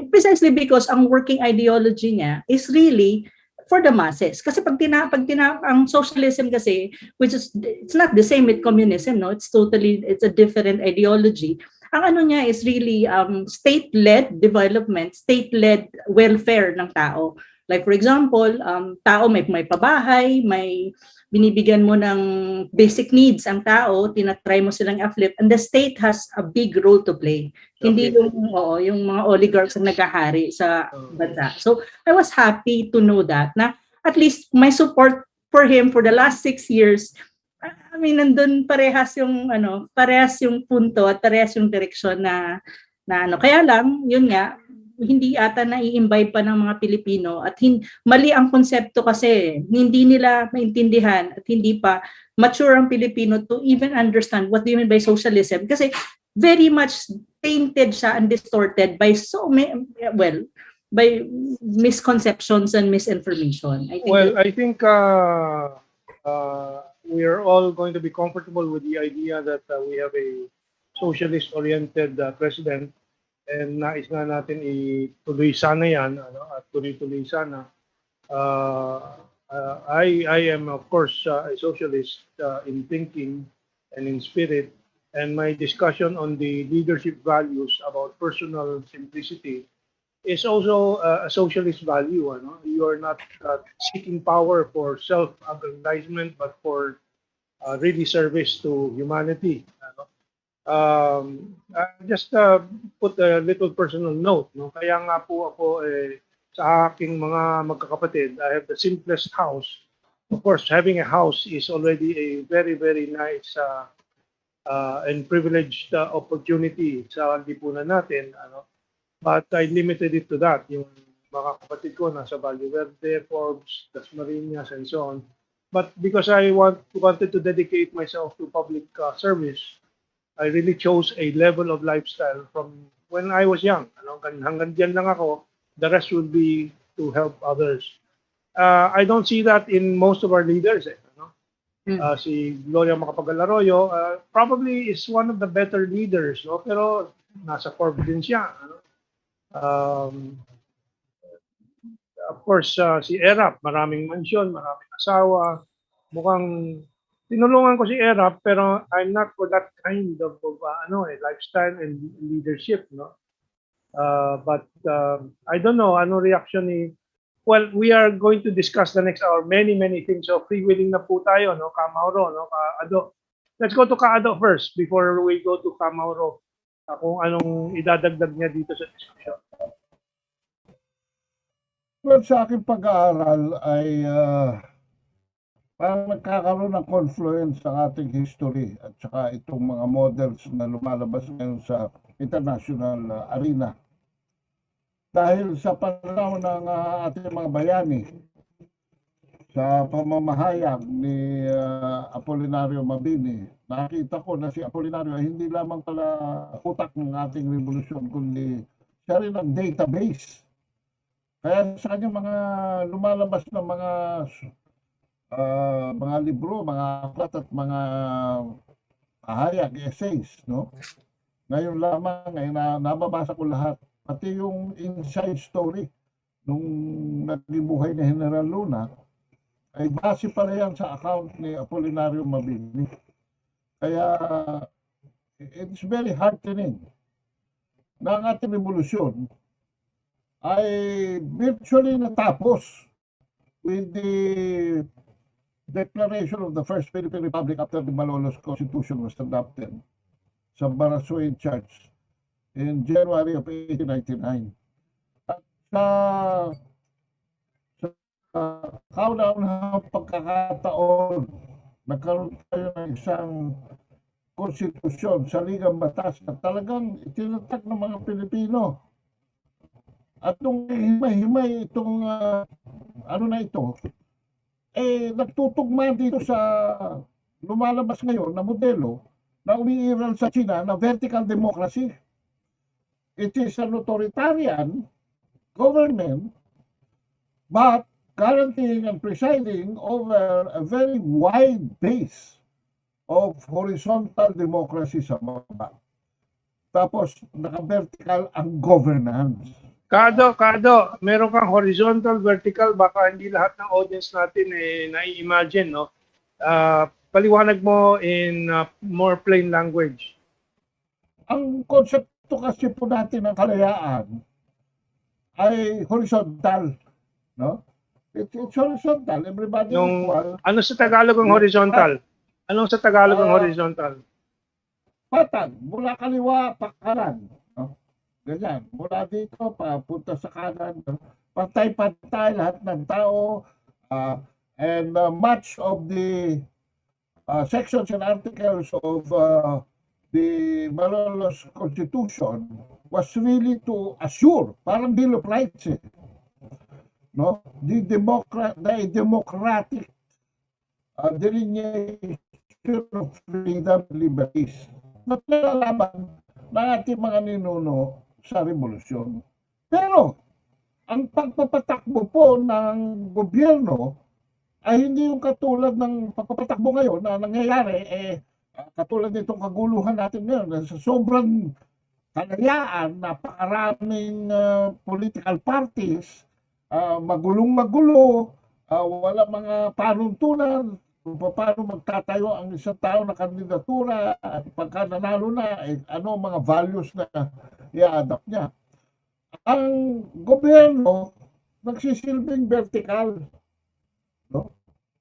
Precisely because ang working ideology niya is really for the masses. Kasi pag ang socialism kasi, which is, it's not the same with communism, no? It's a different ideology. Ang ano niya is really state-led development, state-led welfare ng tao. Like for example, tao may pabahay, may binibigyan mo ng basic needs ang tao, tinatry mo silang uplift, and the state has a big role to play. Hindi yung mga oligarchs ang naghahari sa bansa. So I was happy to know that na at least my support for him for the last 6 years. I mean, nandun parehas yung punto at parehas yung direksyon na kaya lang, yun nga, hindi ata nai-imbibe pa ng mga Pilipino at mali ang konsepto kasi hindi nila maintindihan at hindi pa mature ang Pilipino to even understand what do you mean by socialism kasi very much tainted siya and distorted by by misconceptions and misinformation. I think we are all going to be comfortable with the idea that we have a socialist-oriented president. And nais nga natin ituloy sana yan, at tuloy-tuloy sana. I am, of course, a socialist in thinking and in spirit. And my discussion on the leadership values about personal simplicity is also a socialist value. You are not seeking power for self-aggrandizement, but for really service to humanity. Just put a little personal note, no? Kaya nga po ako sa aking mga magkakapatid, I have the simplest house. Of course, having a house is already a very, very nice and privileged opportunity sa lipunan natin. But I limited it to that. Yung mga kapatid ko nasa Valle Verde, Forbes, Dasmariñas, and so on. But because I wanted to dedicate myself to public service, I really chose a level of lifestyle from when I was young. Hanggang diyan lang ako. The rest will be to help others. I don't see that in most of our leaders. Si Gloria Macapagal-Arroyo probably is one of the better leaders, no? Pero nasa Forbes din siya. Of course, si Erap, maraming mansyon, maraming asawa. Mukhang tinulungan ko si Erap, pero I'm not for that kind of lifestyle and leadership, no? But I don't know, ano reaction ni... Well, we are going to discuss the next hour many things. So free-willing na po tayo, no? Kamauro, no? Kaado. Let's go to Kaado first before we go to Kamauro. Kung anong idadagdag niya dito sa discussion. Well, sa aking pag-aaral ay parang nagkakaroon ng confluence ng ating history at saka itong mga models na lumalabas ngayon sa international arena. Dahil sa panahon ng ating mga bayani, sa pamamahayag ni Apolinario Mabini, nakita ko na si Apolinario ay hindi lamang pala utak ng ating revolusyon, kundi siya rin ang database. Kaya sa kanya mga lumalabas na mga libro, mga aklat at mga pahayag, essays, no? Ngayon lamang ay nababasa ko lahat, pati yung inside story nung naging buhay ni General Luna ay base pala yan sa account ni Apolinario Mabini. Kaya it's very heartening na ang ating revolusyon ay virtually natapos with the declaration of the First Philippine Republic after the Malolos Constitution was adopted sa Barasuen Church in January of 1899. At sa kauna-unahang pagkakataon, nagkaroon tayo ng isang konstitusyon, sa ligang batas na talagang itinatak ng mga Pilipino. At nung himay-himay itong ano na ito, nagtutugma dito sa lumalabas ngayon na modelo na umiiral sa China na vertical democracy. It is an authoritarian government, but guaranteeing and presiding over a very wide base of horizontal democracy sa baba. Tapos, naka-vertical ang governance. Kado, meron kang horizontal, vertical, baka hindi lahat ng audience natin nai-imagine, no? Paliwanag mo in more plain language. Ang konsepto kasi po natin ng kalayaan ay horizontal, no? It's horizontal. Everybody equal. Ano sa Tagalog ang horizontal? Anong sa Tagalog ang horizontal? Patag, mula kaliwa, pakanan. No? Ganyan. Mula dito, papunta sa kanan. Pantay-pantay lahat ng tao. And much of the sections and articles of the Malolos Constitution was really to assure, parang Bill of Rights, no? The democratic delineation of freedom and liberties na pinalalaman ng ating mga ninuno sa revolusyon. Pero, ang pagpapatakbo po ng gobyerno ay hindi yung katulad ng pagpapatakbo ngayon na nangyayari, katulad nitong kaguluhan natin ngayon, sa sobrang kalayaan, napakaraming political parties, magulong-magulo, wala mga panuntunan, paano magtatayo ang isang tao na kandidatura at pagka nanalo na, ano mga values na i-adapt niya. Ang gobyerno nagsisilbing vertical, no?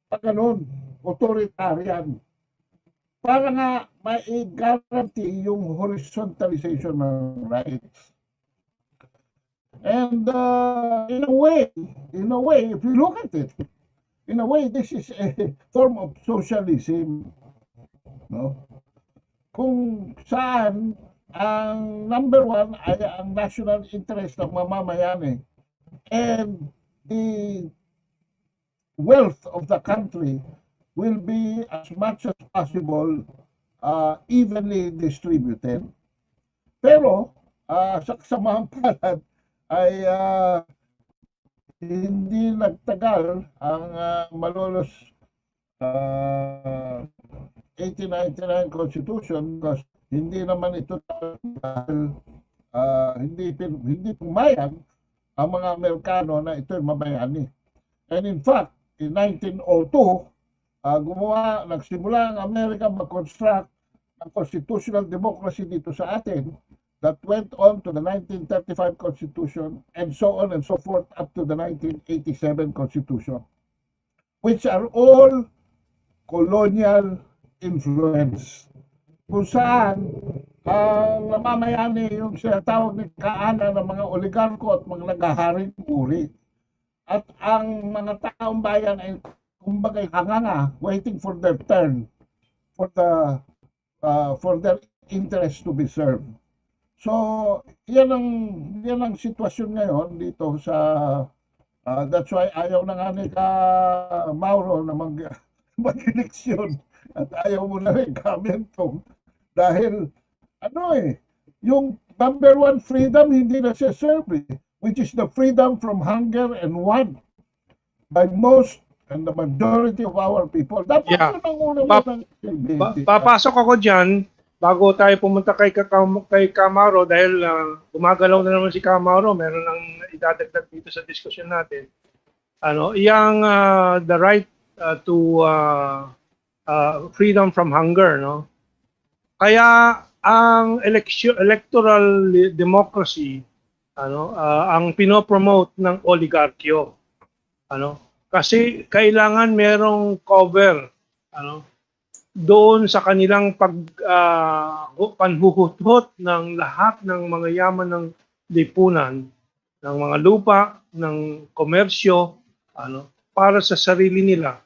Pag ganun, authoritarian. Para nga mai-guarantee yung horizontalization ng rights. And in a way, if you look at it, in a way, this is a form of socialism, no? Kung saan ang number one ay ang national interest ng mamamayani and the wealth of the country will be as much as possible evenly distributed. Pero sa kasamaang palad ay hindi nagtagal ang Malolos 1899 Constitution because hindi naman ito hindi pumayag ang mga Amerikano na ito'y mabayani. And in fact, in 1902, nagsimula ang Amerika mag-construct ng constitutional democracy dito sa atin that went on to the 1935 Constitution and so on and so forth up to the 1987 Constitution, which are all colonial influence. Kung saan ang namamayani yung sinatawag ni kaana ng mga oligarko at mga naghaharing uri. At ang mga taong bayan ay kumbaga hanganga waiting for their turn for their interest to be served. So, yan ang sitwasyon ngayon dito sa that's why ayaw na nga ni Mauro na mag-eleksyon at ayaw mo na rin Mentong dahil yung number one freedom hindi na siya serve, which is the freedom from hunger and want by most and the majority of our people. Dapat Yeah. unang Papasok ako dyan bago tayo pumunta kay Mauro dahil gumagalaw na naman si Mauro, meron nang idadagdag dito sa diskusyon natin. The right to freedom from hunger, no? Kaya ang electoral democracy ang pinopromote ng oligarkyo, kasi kailangan merong cover doon sa kanilang panhuhutot ng lahat ng mga yaman ng lipunan, ng mga lupa, ng komersyo, para sa sarili nila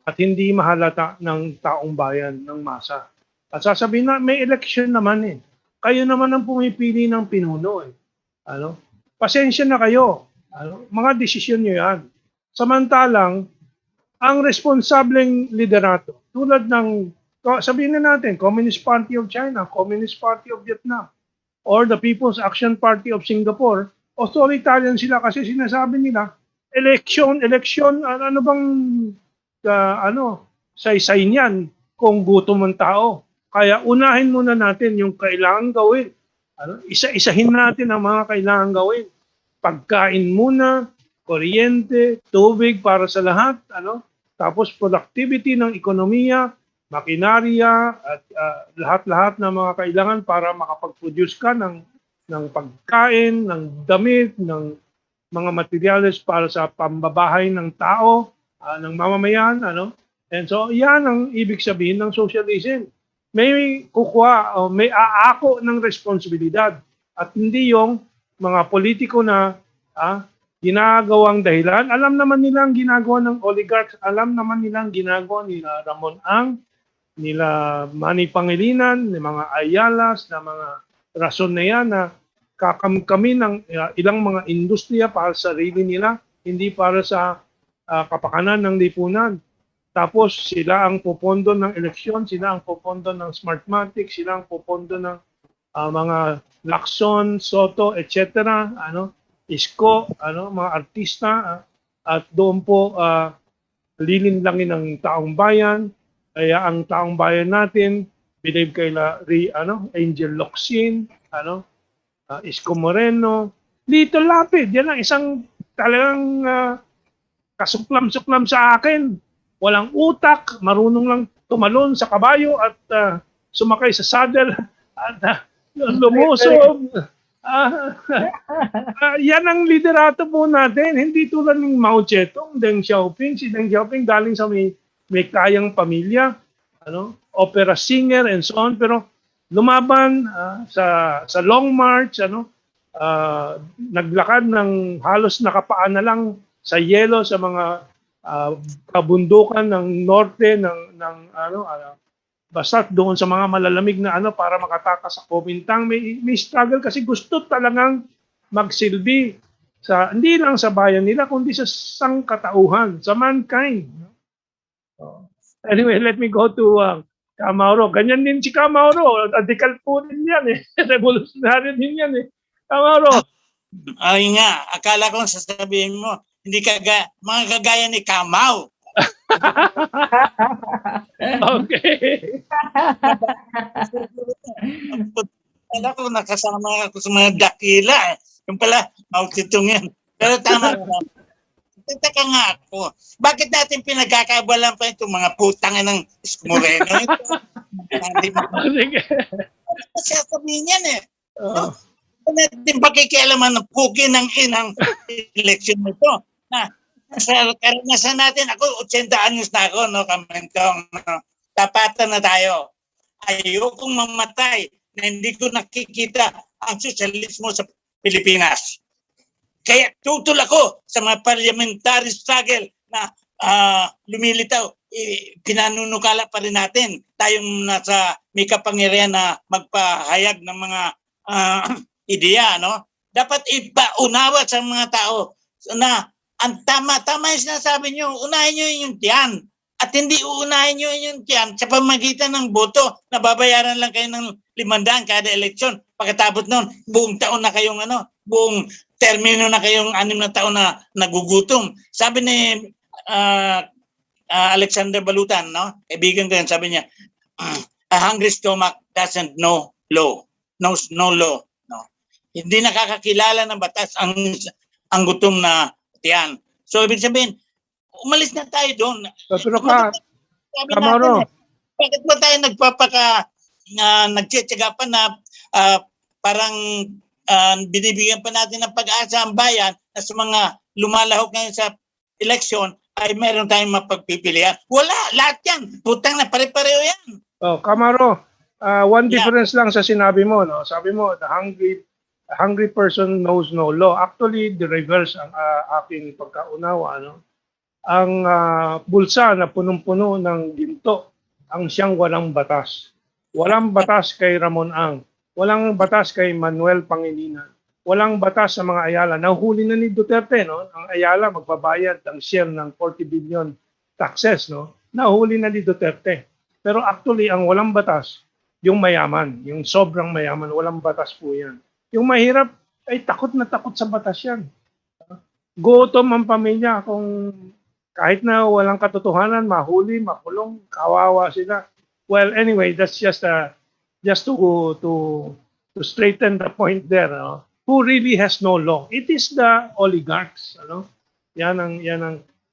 at hindi mahalata ng taong bayan, ng masa. At sasabihin na may election naman eh. Kayo naman ang pumipili ng pinuno eh. Ano? Pasensya na kayo. Ano? Mga desisyon nyo yan. Samantalang, ang responsableng liderato, tulad ng, sabihin na natin, Communist Party of China, Communist Party of Vietnam, or the People's Action Party of Singapore, authoritarian sila kasi sinasabi nila, election, ano bang, saysay niyan kung gutom ang tao. Kaya unahin muna natin yung kailangan gawin. Isa-isahin natin ang mga kailangan gawin. Pagkain muna, kuryente, tubig para sa lahat, tapos productivity ng ekonomiya, makinarya, at lahat-lahat ng mga kailangan para makapag-produce ka ng pagkain, ng damit, ng mga materyales para sa pambabahay ng tao, ng mamamayan, And so, yan ang ibig sabihin ng socialism. May kukuha o may aako ng responsibilidad at hindi yung mga politiko na ginagawang dahilan. Alam naman nila ang ginagawa ng oligarchs, alam naman nila ang ginagawa nila Ramon Ang, nila Manny Pangilinan, ng mga Ayalas, na mga rason na yan na kakamkami ng ilang mga industriya para sa sarili nila, hindi para sa kapakanan ng lipunan. Tapos sila ang pupondo ng eleksyon, sila ang pupondo ng Smartmatic, sila ang pupondo ng mga Lacson, Soto, etc. Isko, mga artista, at doon po lilinlangin ng taong bayan. Kaya ang taong bayan natin, believe kay Angel Locsin, Isko Moreno, Lito Lapid, yan ang isang talagang kasuklam-suklam sa akin. Walang utak, marunong lang tumalon sa kabayo at sumakay sa saddle at lumusob. Yan ang liderato po natin. Hindi tulad ng Mao Zedong, Deng Xiaoping. Si Deng Xiaoping galing sa may kayang pamilya, opera singer and so on. Pero lumaban sa Long March, naglakad ng halos nakapaan na lang sa yelo sa mga kabundukan ng norte basta doon sa mga malalamig na para makatakas sa Kuomintang. May struggle kasi gusto talagang magsilbi sa hindi lang sa bayan nila kundi sa sangkatauhan, sa mankind. Anyway, let me go to Kamauro. Ganyan din si Kamauro, radikal po din yan eh. Revolutionary din yan eh. Kamauro. Ay nga, akala ko sasabihin mo hindi mga kagaya ni Kamau. Okay. Alam ko nakasama ako sa mga dakila. Yung pala, Mautitong yan. Pero tama ko. Taka nga ako. Bakit natin pinagkakabalan pa itong mga putang ng Moreno? Sige. Siya sabihin yan eh. Natin pakikialaman ng pugi ng inang eleksyon nito. Sa karanasan natin, ako 80 anyos na ako, Mentong. Tapatan na tayo. Ayokong mamatay na hindi ko nakikita ang sosyalismo sa Pilipinas. Kaya tutol ako sa mga parliamentary struggle na lumilitaw. Pinanunukala pa rin natin tayong nasa may kapangyarihan na magpahayag ng mga ideya. Dapat ipaunawa sa mga tao na ang tama yung sinasabi nyo, unahin nyo yung tiyan. At hindi uunahin nyo yung tiyan sa pamagitan ng boto na babayaran lang kayo ng 500 kada eleksyon. Pagkatapos noon, buong taon na kayong buong termino na kayong 6 na taon na nagugutom. Sabi ni Alexander Balutan, kaibigan ko yan, sabi niya, a hungry stomach doesn't know law. Knows no law. Hindi nakakakilala ng batas ang gutom na tiyan. So, ibig sabihin, umalis na tayo doon. Pero Kamaro, bakit ba tayo nagtsatsaga pa na parang binibigyan pa natin ng pag-asa ang bayan na sa mga lumalahok ngayon sa eleksyon ay meron tayong mapagpipilian. Wala, lahat yan. Putang na pare-pareho yan. Kamaro, one difference lang sa sinabi mo. Sabi mo, the hungry person knows no law. Actually, the reverse ang aking pagkaunawa. Ang bulsa na punong-puno ng ginto ang siyang walang batas. Walang batas kay Ramon Ang. Walang batas kay Manuel Pangilinan. Walang batas sa mga Ayala. Nahuli na ni Duterte, no? Ang Ayala magbabayad ng share ng 40 billion taxes, no? Nahuli na ni Duterte. Pero actually, ang walang batas, yung mayaman, yung sobrang mayaman, walang batas po yan. Yung mahirap, ay takot na takot sa batas yan. Gutom ang pamilya kung kahit na walang katotohanan, mahuli, makulong, kawawa sila. Well, anyway, that's just to straighten the point there. No? Who really has no law? It is the oligarchs. Ano? Yan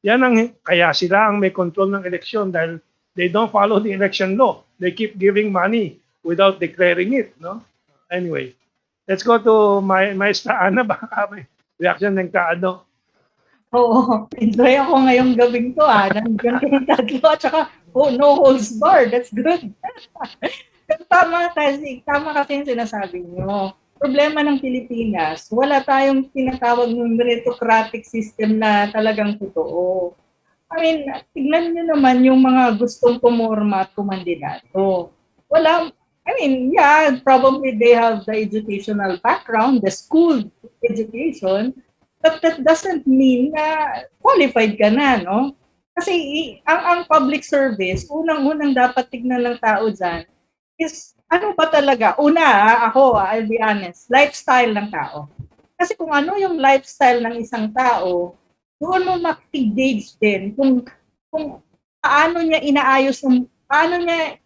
ang kaya sila ang may control ng eleksyon dahil they don't follow the election law. They keep giving money without declaring it. No? Anyway, let's go to Maestra Ana. Baka may reaction ng kaano. Oo, enjoy ako ngayong gabing to Nandiyan kayong tatlo at saka no holds barred. That's good. Tama kasi yung sinasabi niyo. Problema ng Pilipinas, wala tayong tinatawag ng meritocratic system na talagang totoo. I mean, tignan niyo naman yung mga gustong pumorma at kumandidato. Wala, I mean, yeah, probably they have the educational background, the school education, but that doesn't mean na qualified ka na, no? Kasi ang public service, unang-unang dapat tignan ng tao dyan is ano ba talaga? I'll be honest, lifestyle ng tao. Kasi kung ano yung lifestyle ng isang tao, doon mo makikigauge din kung paano niya inaayos, paano niya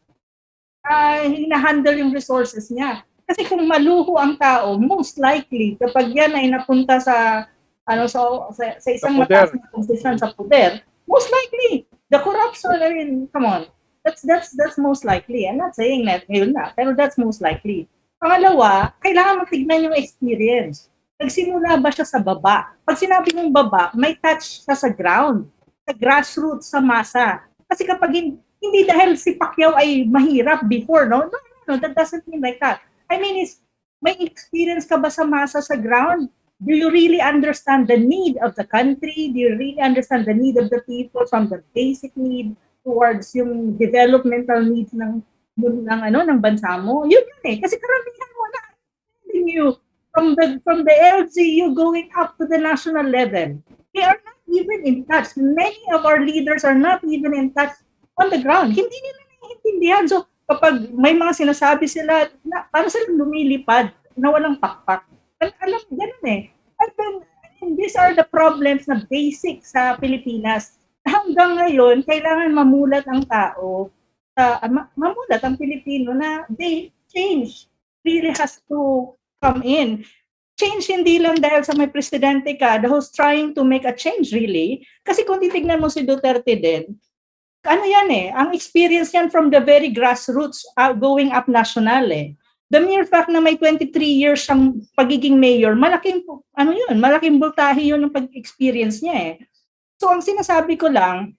hinahandle yung resources niya. Kasi kung maluho ang tao, most likely, kapag yan ay napunta sa isang mataas na posisyon sa poder, most likely, the corruption, I mean, come on, that's most likely. I'm not saying that ngayon na, pero that's most likely. Pangalawa, kailangan matignan yung experience. Nagsimula ba siya sa baba? Pag sinabi ng baba, may touch siya sa ground, sa grassroots, sa masa. Kasi kapag hindi dahil si Pacquiao ay mahirap before, no, that doesn't mean like that. I mean, may experience ka ba sa masa, sa ground? Do you really understand the need of the country? Do you really understand the need of the people from the basic need towards yung developmental needs ng bansa mo? Yun eh. Kasi karamihan wala. You from the LGU going up to the national level. They are not even in touch. Many of our leaders are not even in touch on the ground. Hindi nila naiintindihan. So kapag may mga sinasabi sila, para silang lumilipad na walang pakpak. Alam, ganun eh. And then, these are the problems na basic sa Pilipinas. Hanggang ngayon, kailangan mamulat ang tao, mamulat ang Pilipino na change really has to come in. Change hindi lang dahil sa may presidente ka who's trying to make a change really. Kasi kung titignan mo si Duterte din, ano yan eh, ang experience yan from the very grassroots going up national eh. The mere fact na may 23 years siyang pagiging mayor, malaking bultahe yun ng pag-experience niya eh. So ang sinasabi ko lang,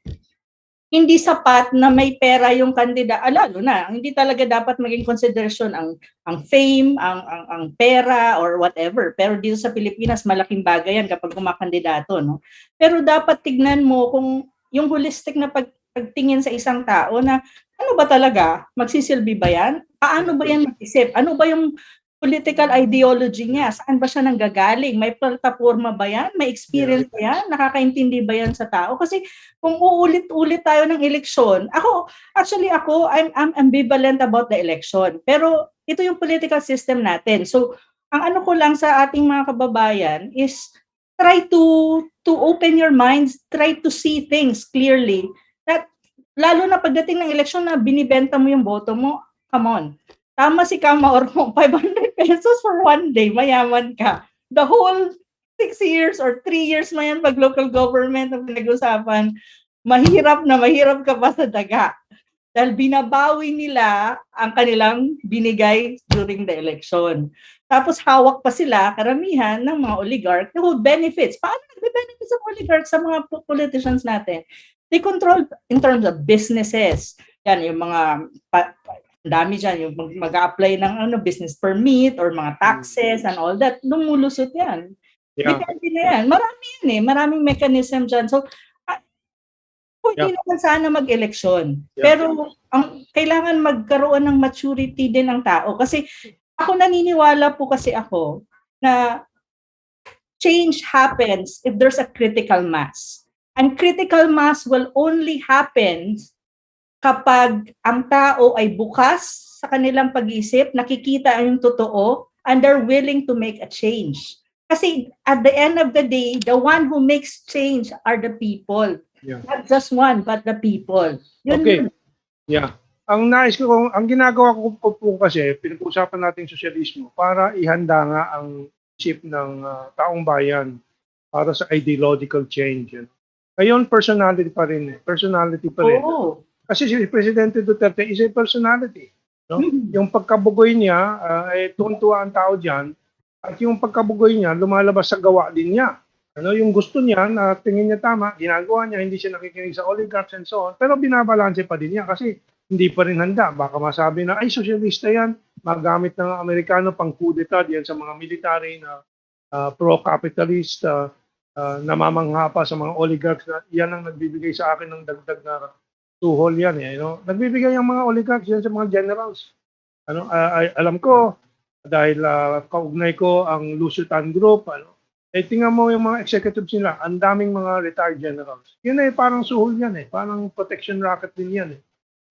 hindi sapat na may pera yung kandida, lalo na, hindi talaga dapat maging consideration ang fame, ang pera or whatever. Pero dito sa Pilipinas, malaking bagay yan kapag kumakandidato, no? Pero dapat tignan mo kung yung holistic na pagtingin sa isang tao na ano ba talaga? Magsisilbi ba yan? Paano ba yan mag-isip? Ano ba yung political ideology niya? Saan ba siya nanggagaling? May plataforma ba yan? May experience ba yan? Nakakaintindi ba yan sa tao? Kasi kung uulit-ulit tayo ng eleksyon, ako, I'm ambivalent about the election. Pero ito yung political system natin. So, ang ano ko lang sa ating mga kababayan is try to open your minds, try to see things clearly. That lalo na pagdating ng eleksyon na binibenta mo yung boto mo, come on. Tama si Kama Ormo, 500 pesos for one day, mayaman ka. The whole 6 years or 3 years na yan pag local government ang pinag-usapan, mahirap ka pa sa daga. Dahil binabawi nila ang kanilang binigay during the election. Tapos hawak pa sila, karamihan ng mga oligarch who benefits. Paano nagbe-benefits ang oligarch sa mga politicians natin? They control in terms of businesses. Yan, yung mga dami dyan, yung mag-a-apply ng business permit or mga taxes and all that. Lumulusot yan. Yeah. Depende na yan. Marami yan eh. Maraming mechanism dyan. So, hindi Yeah. naman sana mag-eleksyon. Yeah. Pero ang kailangan magkaroon ng maturity din ng tao. Kasi ako naniniwala po kasi ako na change happens if there's a critical mass. And critical mass will only happen kapag ang tao ay bukas sa kanilang pag-isip, nakikita yung totoo, and they're willing to make a change. Kasi at the end of the day, the one who makes change are the people. Yeah. Not just one, but the people. Yun Okay. yun. Yeah. Ang ginagawa ko po kasi, pinag-uusapan natin sosyalismo para ihanda nga ang isip ng taong bayan para sa ideological change. Ngayon, personality pa rin. Personality pa rin. Oo. Kasi si Presidente Duterte is a personality. No? Yung pagkabugoy niya, tuwan-tuwa ang tao dyan. At yung pagkabugoy niya, lumalabas sa gawa din niya. Yung gusto niya, na tingin niya tama, ginagawa niya, hindi siya nakikinig sa oligarchs and so on. Pero binabalanse pa din niya kasi hindi pa rin handa. Baka masabi na, ay, sosyalista yan, magamit ng Amerikano pang coup d'etat yan sa mga military na pro-capitalist, namamangha pa sa mga oligarchs na yan ang nagbibigay sa akin ng dagdag na tuhol yan. Nagbibigay ang mga oligarchs yan sa mga generals. Alam ko, dahil kaugnay ko ang Lusutan Group, tingnan mo yung mga executives nila, ang daming mga retired generals. Yun parang suhol yan parang protection racket din yan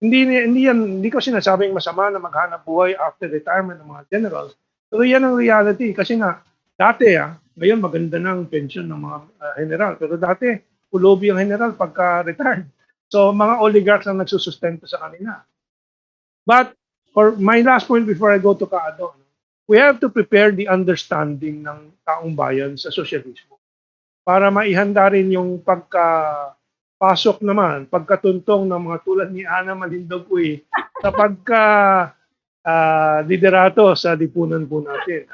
Hindi ko sinasabing masama na maghanap buhay after retirement ng mga generals. Pero yan ang reality kasi nga, dati ngayon maganda ng pension ng mga general. Pero dati, pulubi ang general pagka-retired. So mga oligarchs ang nagsusustento sa kanila. But for my last point before I go to Kaado, we have to prepare the understanding ng taong bayan sa sosyalismo para maihanda rin yung pagkapasok naman, pagkatuntong ng mga tulad ni Ana Malindog sa liderato sa lipunan po natin.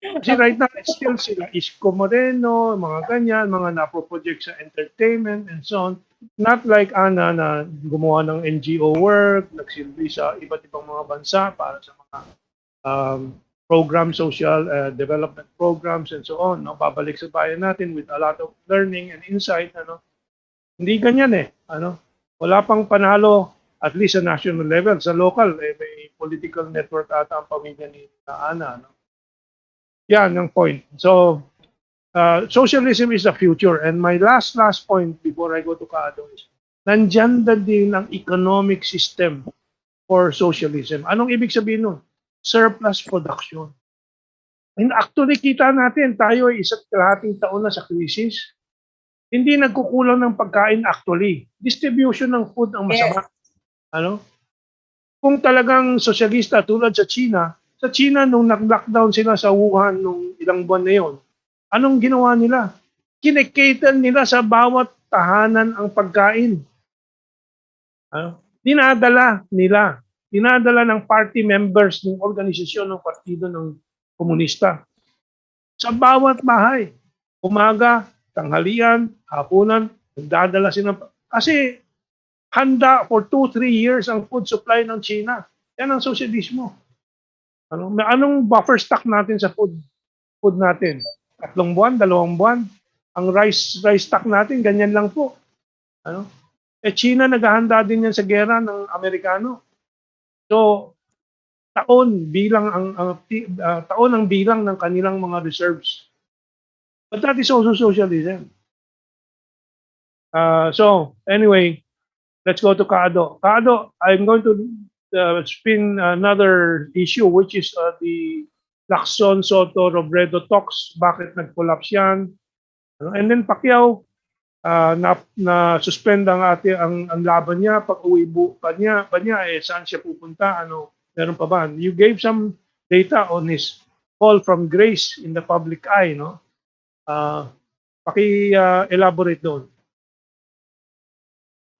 Kasi right now, it's still sila Isko Moreno, mga ganyan, mga napoproject sa entertainment and so on. Not like Ana na gumawa ng NGO work, nagsilbi sa iba't ibang mga bansa para sa mga programs, social development programs and so on. Babalik sa bayan natin with a lot of learning and insight. Hindi ganyan wala pang panalo at least sa national level. Sa local, may political network ata ang pamilya ni Ana. Yan ang point. So, socialism is the future. And my last point before I go to Kaado is, nandyan din ang economic system for socialism. Anong ibig sabihin nun? Surplus production. And actually, kita natin, tayo ay isa't kalahating taon na sa krisis. Hindi nagkukulang ng pagkain actually. Distribution ng food ang masama. Kung talagang sosyalista tulad sa China nung nag-lockdown sila sa Wuhan nung ilang buwan na yon, anong ginawa nila? Kinikater nila sa bawat tahanan ang pagkain. Dinadala ng party members ng organisasyon ng partido ng komunista sa bawat bahay. Umaga, tanghalian, hapunan, nagdadala sila. Kasi handa for 2-3 years ang food supply ng China. Yan ang sosyalismo. Anong buffer stock natin sa food natin? 3 buwan, 2 buwan. Ang rice stock natin, ganyan lang po. China naghahanda din yan sa gera ng Amerikano. So, taon ang bilang ng kanilang mga reserves. But that is also socialism. So, anyway, let's go to Kaado. Kaado, I'm going to spin another issue which is the Lacson Soto Robredo talks. Bakit nag-collapse yan? And then Pacquiao, na suspend ang laban niya, pag-uwi pa niya, saan siya pupunta, meron pa ba? You gave some data on his fall from grace in the public eye, paki-elaborate doon.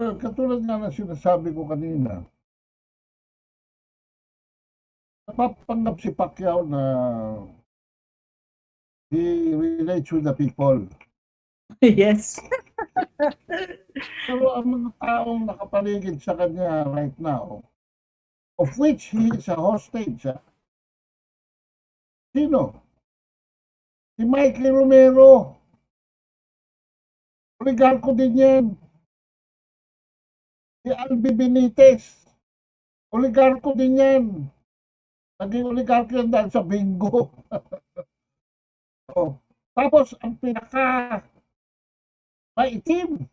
Katulad nga na sinasabi ko kanina, napapanggap si Pacquiao na he relates with the people. Yes. Pero ang mga taong nakapaligid sa kanya right now, of which he is a hostage, sino? Si Mikey Romero. Oligarko din yan. Si Albi Benitez, oligarko din yan. Naging oligarko yan dahil sa bingo. Oh. Tapos, ang pinaka maitim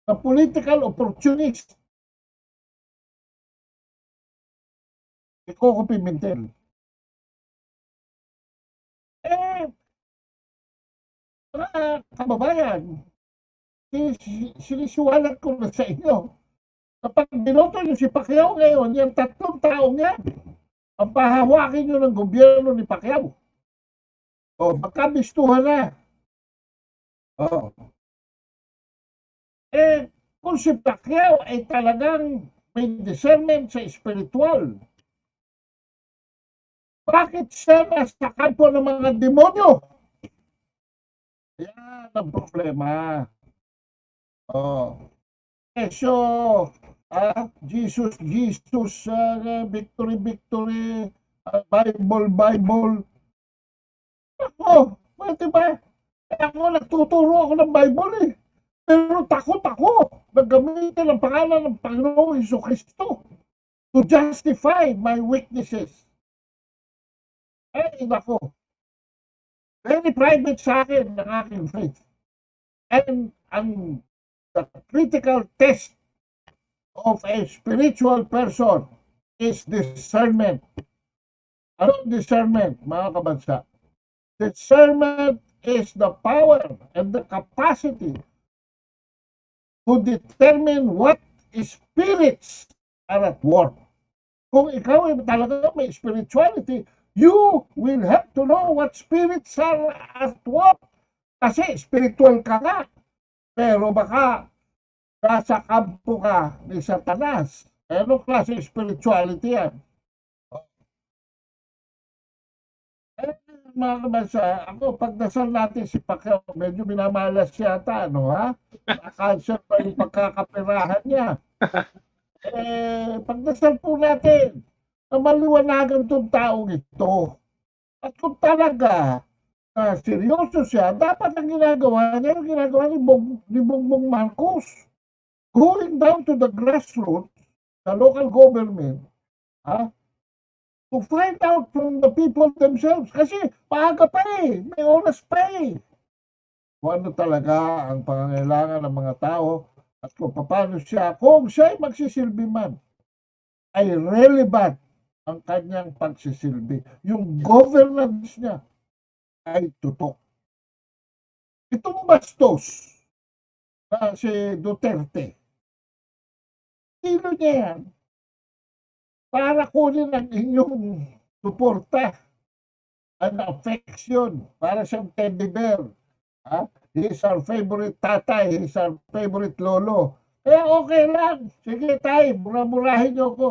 na political opportunist, si Coco Pimentel. Mga kababayan, sinisiwalat ko na sa inyo, kapag binoto nyo si Pacquiao ngayon, yung 3 taong yan, ang pahawakin nyo ng gobyerno ni Pacquiao. O, magkabistuhan na. O. Kung si Pacquiao ay talagang may discernment sa spiritual, bakit siya nasa kampo ng mga demonyo? Yan ang problema. So, Jesus, victory, Bible. Ako, diba? Ako, nagtuturo ako ng Bible eh. Pero takot ako na gamitin ang pangalan ng Panginoong Jesucristo to justify my weaknesses. Nako. Very private sa akin ng aking faith. And the critical test of a spiritual person is discernment. Anong discernment, mga kabansa? Discernment is the power and the capacity to determine what spirits are at work. Kung ikaw ay talaga may spirituality, you will have to know what spirits are at work. Kasi spiritual ka nga. Pero baka nasa kampo ka ni Satanas. Anong klase spirituality yan? Mga kabansa, ako pagdasal natin si Pacquiao, medyo minamalas yata, ano ha? Cancer pa yung pagkakapirahan niya. Pagdasal po natin, na maliwanagan itong taong ito. At kung talaga seryoso siya, dapat ang ginagawa ni Bongbong Marcos. Going down to the grassroots, the local government, to find out from the people themselves. Kasi maaga pa eh, may oras pa eh. Kung ano talaga ang pangangailangan ng mga tao at kung paano siya, kung siya ay magsisilbi man, ay relevant ang kanyang pagsisilbi. Yung governance niya ay tutok. Itong bastos na si Duterte, sino niya yan? Para kunin ang inyong suporta and affection para siyang teddy bear. He's our favorite tatay, he's our favorite lolo. Kaya okay lang. Sige tay, mura-murahin niyo ako.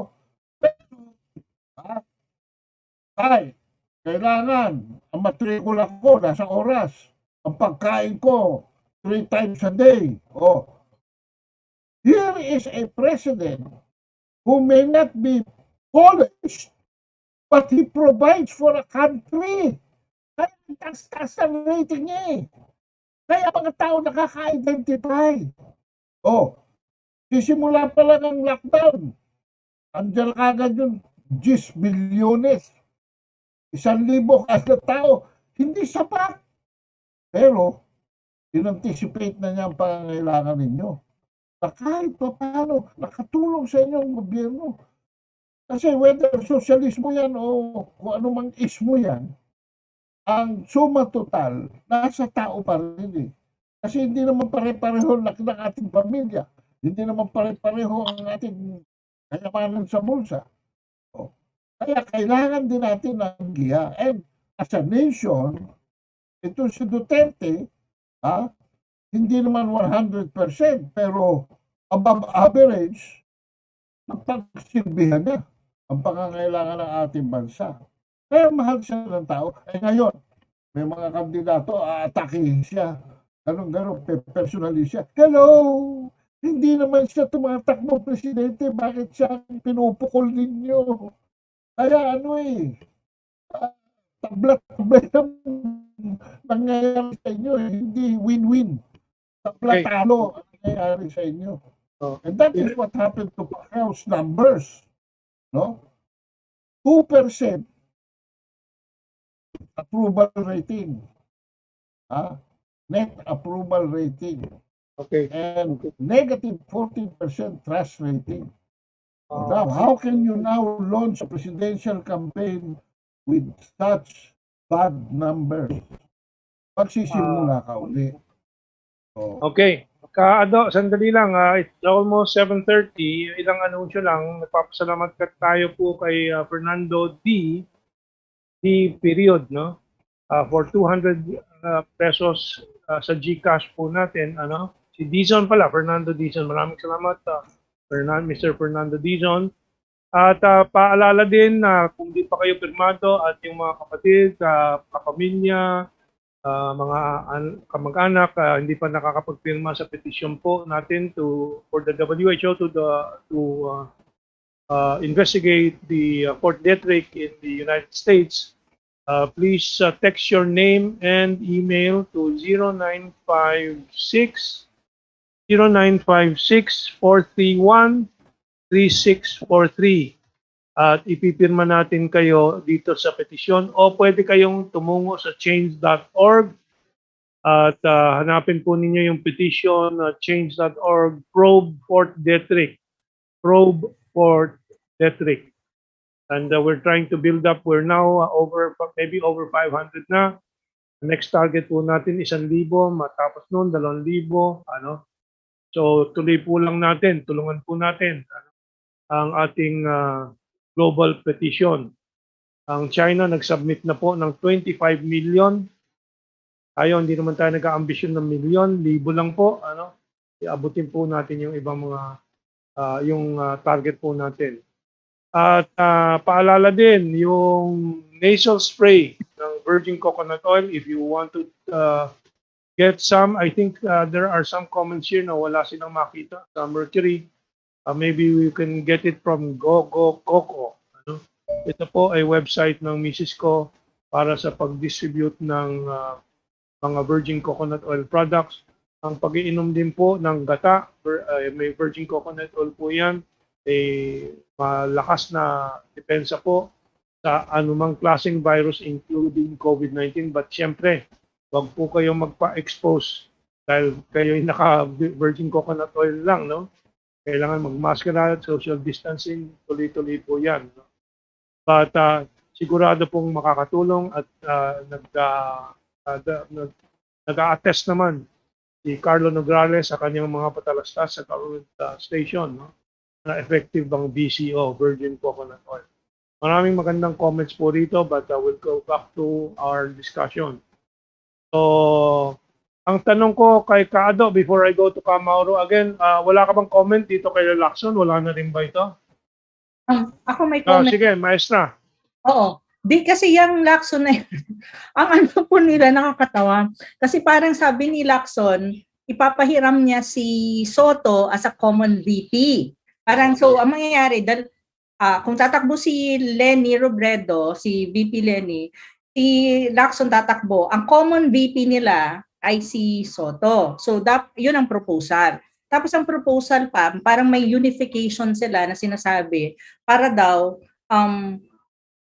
Tay, kailangan ang matrikula ko nasa oras. Ang pagkain ko 3 times a day. Here is a president who may not be polished, but he provides for a country. Kaya tas-tas ang rating niya eh. Kaya mga tao nakaka-identify. Sisimula pa lang ang lockdown. Andiyan kagad yung 10 bilyones. 1,000 kada tao. Hindi sapat. Pero, in-anticipate na niya ang pangangailangan ninyo. Na kahit pa paano, nakatulong sa inyo ang gobyerno. Kasi whether socialismo yan o kung anumang ismo yan, ang suma total, nasa tao pa rin eh. Kasi hindi naman pare-pareho laki ng ating pamilya. Hindi naman pare-pareho ang ating kayamanan sa bulsa. Kaya kailangan din natin ng giya. And as a nation, ito si Duterte, hindi naman 100%, pero above average, napagsilbihan niya ang pangangailangan ng ating bansa. Kaya mahal siya ng tao. Ngayon, may mga kandidato, aatakihin siya. Ganun-ganun, personally siya. Hello! Hindi naman siya tumatakbo presidente. Bakit siya pinupukol ninyo? Kaya tablat-tablat ang nangyayari sa inyo. Hindi win-win. Tablat-talo ang nangyayari sa inyo. Oh, And that is what happened to Pacquiao's numbers. No? 2% approval rating. Net approval rating. okay. And negative 14% trust rating. Ah, Now, how can you now launch a presidential campaign with such bad numbers? Magsisimula ka uli. So, Okay. Sandali lang. It's almost 7:30. Ilang anunsyo lang. Nagpapasalamat tayo po kay Fernando D. period, no? For 200 pesos sa GCash po natin. Si Dizon pala, Fernando Dizon. Maraming salamat, Mr. Fernando Dizon. At paalala din na kung di pa kayo pirmado at yung mga kapatid, kapamilya, mga kamag-anak hindi pa nakakapagpirma sa petition po natin for the WHO to investigate the Fort Detrick in the United States. Please text your name and email to 0956 431 3643 at ipipirma natin kayo dito sa petisyon o pwede kayong tumungo sa change.org at hanapin po ninyo yung petition change.org probe Fort Detrick. And we're trying to build up. We're now maybe over 500 na. The next target po natin 1,000, matapos noon 2,000, So tuloy po lang natin, tulungan po natin ang ating global petition. Ang China nag-submit na po ng 25 million. Tayo hindi naman tayo nag-aambisyon ng milyon, libo lang po. Iabutin po natin yung ibang mga target po natin. At paalala din yung nasal spray ng virgin coconut oil. If you want to get some, I think there are some comments here na wala silang makita sa Mercury. Maybe we can get it from Coco. Ito po ay website ng Mrs. ko para sa pag-distribute ng mga virgin coconut oil products. Ang pag-iinom din po ng gata, may virgin coconut oil po yan, malakas na depensa po sa anumang klaseng virus including COVID-19. But siyempre, wag po kayong magpa-expose dahil kayo naka-virgin coconut oil lang, no? Kailangan mag-maskara, social distancing, tuloy-tuloy po yan. No? But sigurado pong makakatulong at nag-a-attest naman si Carlo Nograles sa kanyang mga patalastas sa government station, no? Na effective ang VCO, Virgin Coconut Oil. Maraming magandang comments po rito but we'll go back to our discussion. So, ang tanong ko kay Kaado before I go to Kamauro again, wala ka bang comment dito kay Lacson? Wala na rin ba ito? Ako may comment. Sige, maestra. Oo. Di kasi yung Lacson na ang ano po nila nakakatawa. Kasi parang sabi ni Lacson, ipapahiram niya si Soto as a common VP. Parang so, ang mangyayari, kung tatakbo si Lenny Robredo, si VP Lenny, si Lacson tatakbo, ang common VP nila ay si Soto. So, yun ang proposal. Tapos ang proposal pa, parang may unification sila na sinasabi para daw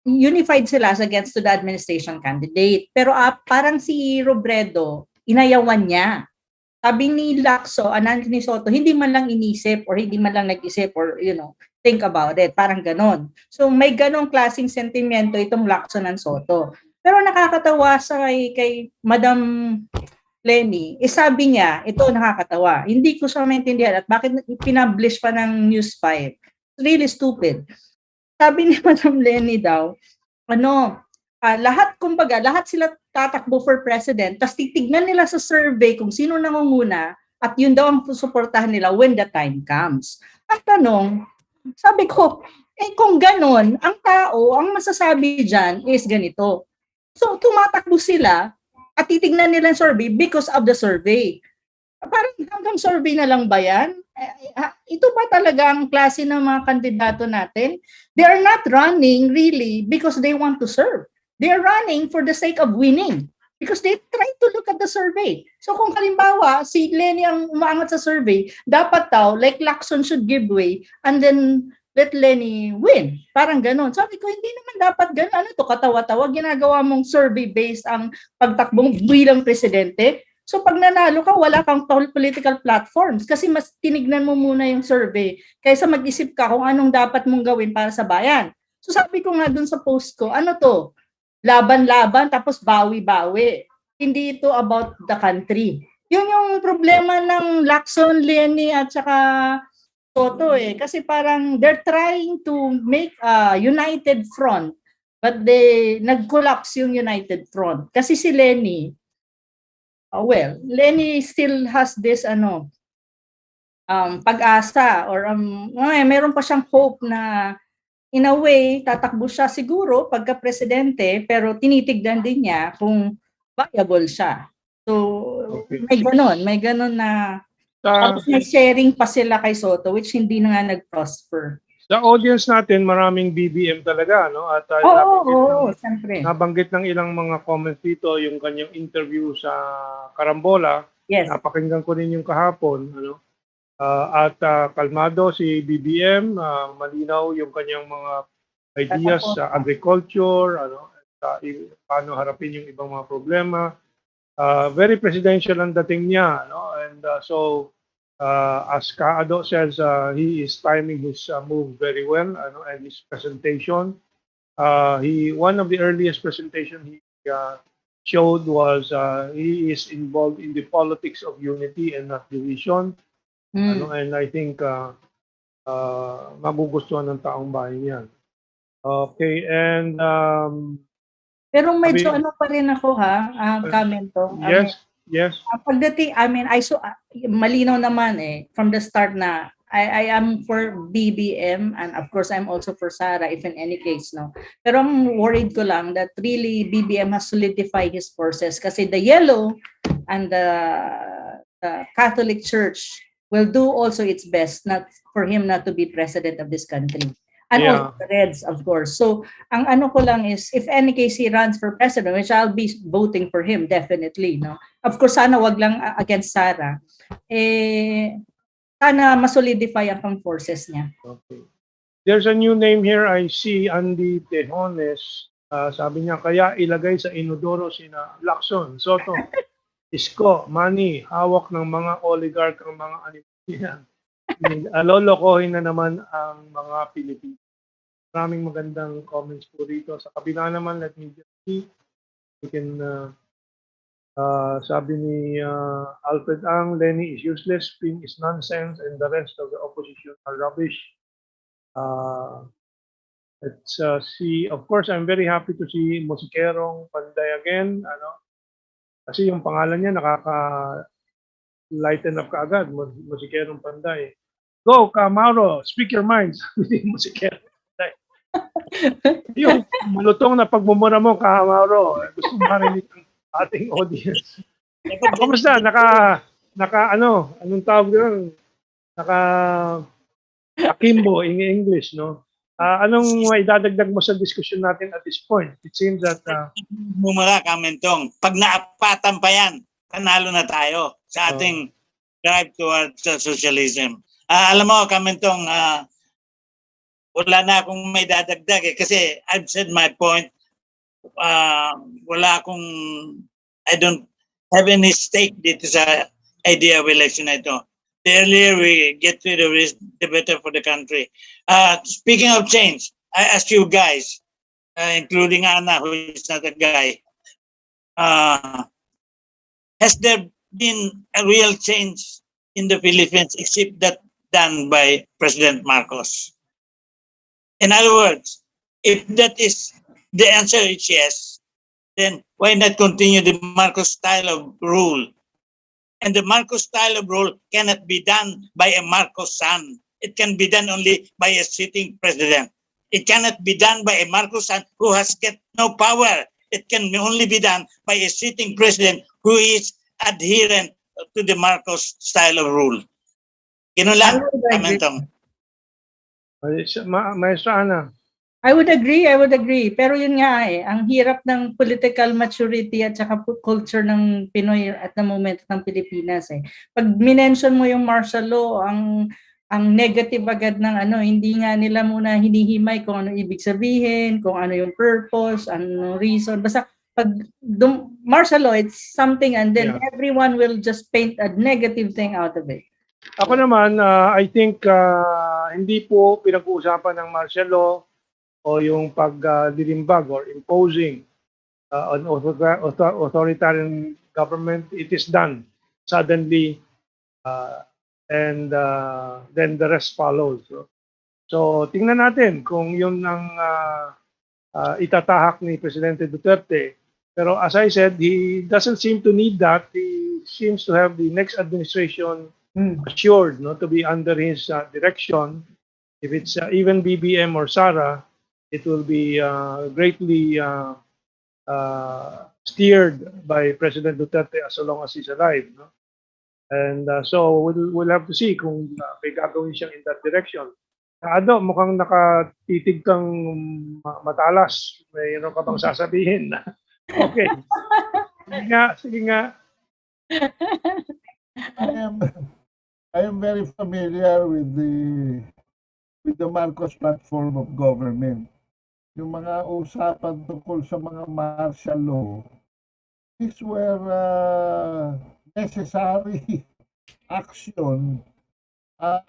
unified sila against to the administration candidate. Pero parang si Robredo, inayawan niya. Sabi ni Lacson, ni Soto, hindi man lang inisip or hindi man lang nag-isip or, think about it. Parang ganon. So may ganong klaseng sentimento itong Lacson and Soto. Pero nakakatawa kay Madam Lenny, sabi niya, ito nakakatawa. Hindi ko siya maintindihan at bakit pinablish pa ng News 5. It's really stupid. Sabi ni Madam Lenny daw, lahat sila tatakbo for president, tapos titignan nila sa survey kung sino nangunguna at yun daw ang susuportahan nila when the time comes. Ang tanong, sabi ko, kung ganon, ang tao, ang masasabi dyan is ganito. So, tumatakbo sila at titignan nila ang survey because of the survey. Parang hanggang survey na lang ba yan? Ito ba talaga ang klase ng mga kandidato natin? They are not running really because they want to serve. They are running for the sake of winning. Because they try to look at the survey. So kung halimbawa, si Lenny ang umaangat sa survey, dapat daw, like Lacson should give way, and then let Lenny win. Parang ganon. Sabi ko, hindi naman dapat ganon. Ano to, katawa-tawa, ginagawa mong survey-based ang pagtakbong bilang presidente. So pag nanalo ka, wala kang political platforms kasi mas tinignan mo muna yung survey kaysa mag-isip ka kung anong dapat mong gawin para sa bayan. So sabi ko nga dun sa post ko, ano to? Laban-laban tapos bawi-bawi. Hindi ito about the country. Yun yung problema ng Lacson, Lenny at saka Soto kasi parang they're trying to make a united front but nag-collapse yung united front. Kasi si Lenny, Lenny still has this pag-asa or meron pa siyang hope na in a way, tatakbo siya siguro pagka-presidente, pero tinitignan din niya kung viable siya. So, Okay. may ganon na may sharing pa sila kay Soto, which hindi na nga nag-prosper. Sa audience natin, maraming BBM talaga, no? At Siyempre. nabanggit ng ilang mga comments dito, yung kanyang interview sa Karambola. Yes. Napakinggan ko rin yung kahapon, ano? Kalmado si BBM, malinaw yung kanyang mga ideas sa agriculture, paano harapin yung ibang mga problema. Very presidential ang dating niya, no? And so as Kaado says, he is timing his move very well, and his presentation. One of the earliest presentation he showed was he is involved in the politics of unity and not division. And I think magugustuhan ng taong bayan yan. Okay, and pero medyo pa rin ako comment to. Yes. Pagdating, malinaw naman from the start na I am for BBM and of course I'm also for Sara if in any case, no. Pero ang worried ko lang that really BBM has solidified his forces kasi the yellow and the Catholic Church will do also its best not for him not to be president of this country. And also the Reds, of course. So, ang ko lang is, if any case he runs for president, which I'll be voting for him, definitely, no? Of course, sana wag lang against Sara. Sana masolidify ang forces niya. Okay. There's a new name here. I see Andy Tejones. Sabi niya, kaya ilagay sa inodoro sina Lacson, Soto, Isko, Manny, hawak ng mga oligarch ang mga animal. Alolokohin na naman ang mga Pilipino. Maraming magandang comments po rito. Sa kabila naman, let me just see. We can, sabi ni Alfred Ang, Lenny is useless, Ping is nonsense, and the rest of the opposition are rubbish. Let's see. Of course, I'm very happy to see Musikerong Panday again. Kasi yung pangalan niya nakaka-lighten up kaagad, Musikerong Panday. Go, Mauro, speak your minds. Musikerong Panday. Yung malutong na pagmumura mo, Mauro, gusto marinig ng ating audience. Kamusta? Anong tawag doon? Akimbo in English, no? Anong may dadagdag mo sa discussion natin at this point? It seems that Mumura ka, Mentong. Pag naapatan pa yan, panalo na tayo sa ating drive towards socialism. Alam mo, Kamentong, wala na akong may dadagdag kasi I've said my point. I don't have any stake dito sa idea of election na ito. The earlier we get rid of this, the better for the country. Speaking of change, I ask you guys, including Anna, who is not a guy, has there been a real change in the Philippines except that done by President Marcos? In other words, if that is the answer is yes, then why not continue the Marcos style of rule? And the Marcos style of rule cannot be done by a Marcos son. It can be done only by a sitting president. It cannot be done by a Marcos son who has got no power. It can only be done by a sitting president who is adherent to the Marcos style of rule. Ganun lang, Kamentong. Maestra Ana. I would agree. Pero yun nga ang hirap ng political maturity at saka culture ng Pinoy at the moment ng Pilipinas Pag minention mo yung martial law, ang negative agad ng hindi nga nila muna hinihimay kung ano ibig sabihin, kung ano yung purpose, ano reason. Basta pag martial law, it's something and then everyone will just paint a negative thing out of it. Ako naman, I think hindi po pinag-uusapan ng martial law o yung pagdirimbag or imposing on authoritarian government. It is done suddenly and then the rest follows. So tingnan natin kung yun ang itatahak ni Presidente Duterte. Pero as I said, he doesn't seem to need that. He seems to have the next administration assured to be under his direction. If it's even BBM or Sara, it will be greatly steered by President Duterte as long as he's alive. And so we'll have to see kung may gagawin siyang in that direction. Mukhang nakatitig kang matalas. May ka bang sasabihin? Okay. Sige nga. I am very familiar with the Marcos platform of government. Yung mga usapan tungkol sa mga martial law, these were necessary action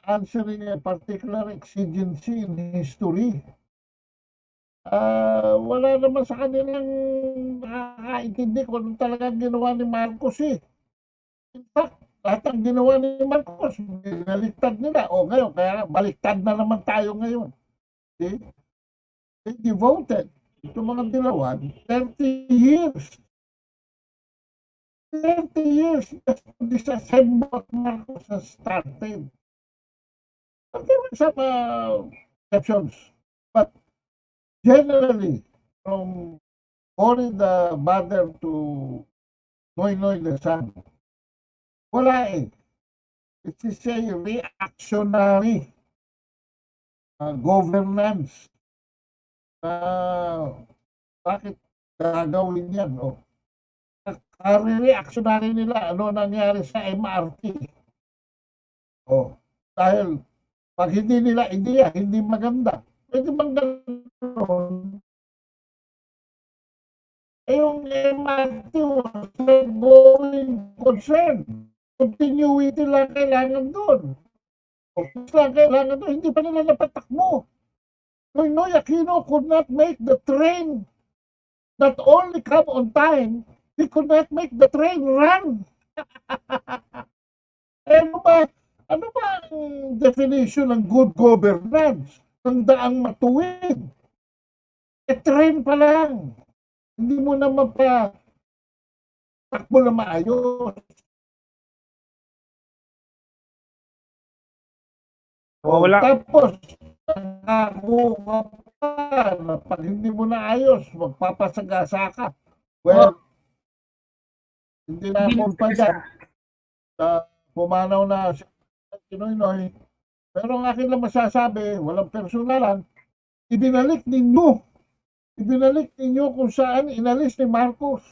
answering a particular exigency in history. Wala naman sa kanilang nakakaintindi kung ano talagang ginawa ni Marcos In fact, lahat ng ginawa ni Marcos, binaliktad nila. O ngayon, kaya baliktad na naman tayo ngayon. See? They devoted ito mga dilawan 30 years. 30 years just to disassemble what Marcos has started. But there were some exceptions. But generally, from Cory the Mother to Noynoy the Son, wala It is a reactionary governance. Bakit gagawin yan? Reactionary nila, ano nangyari sa MRT? Dahil pag hindi nila ideya, hindi maganda. Pwede bang gano'n? Yung MRT was a going concern. Continuity lang kailangan doon. Hindi pa nila napatakbo. Noynoy Aquino could not make the train not only come on time, he could not make the train run. Ano ba ang definition ng good governance? Ng daang matuwid. Train pa lang. Hindi mo na mapatakbo na maayos. Wala. Tapos, pag hindi mo na ayos, magpapasagasa ka. Well, hindi na ako pa dyan. Pumanaw na si Noynoy. Pero ang akin lang masasabi, walang personalan, ibinalik ninyo kung saan inalis ni Marcos.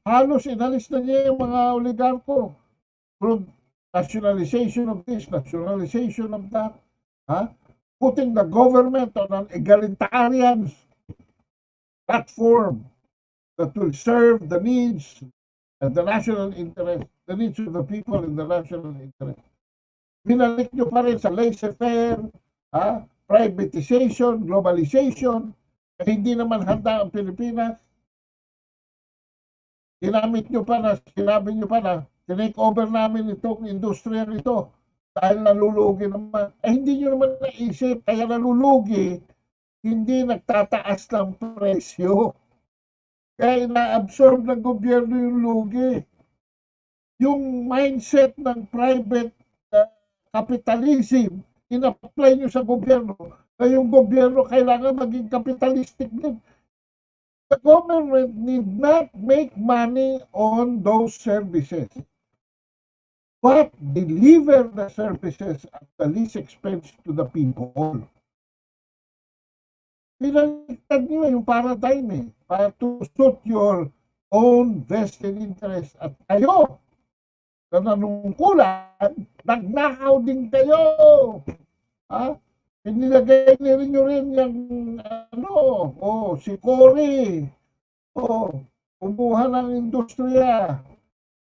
Halos inalis na niya yung mga oligarko. Through nationalization of this, nationalization of that. Putting the government on an egalitarian platform that will serve the needs and the national interest, the needs of the people in the national interest. Binalik nyo pa rin sa laissez-faire, privatization, globalization, hindi naman handa ang Pilipinas. Sinabi nyo pa na, tinake over namin itong industriya ito. Dahil nalulugi naman. Hindi nyo naman naisip, kaya nalulugi, hindi nagtataas ng presyo. Kaya na-absorb ng gobyerno yung lugi. Yung mindset ng private capitalism, in-apply nyo sa gobyerno, na yung gobyerno kailangan maging capitalistic din. The government need not make money on those services, but deliver the services at the least expense to the people. Pinaliktad nyo yung paradigm para to suit your own vested interest. At kayo, sa nanungkulan, nagnakaw din kayo. Ha? Inilagay nyo rin yung si Cory. Kumuha ng industriya.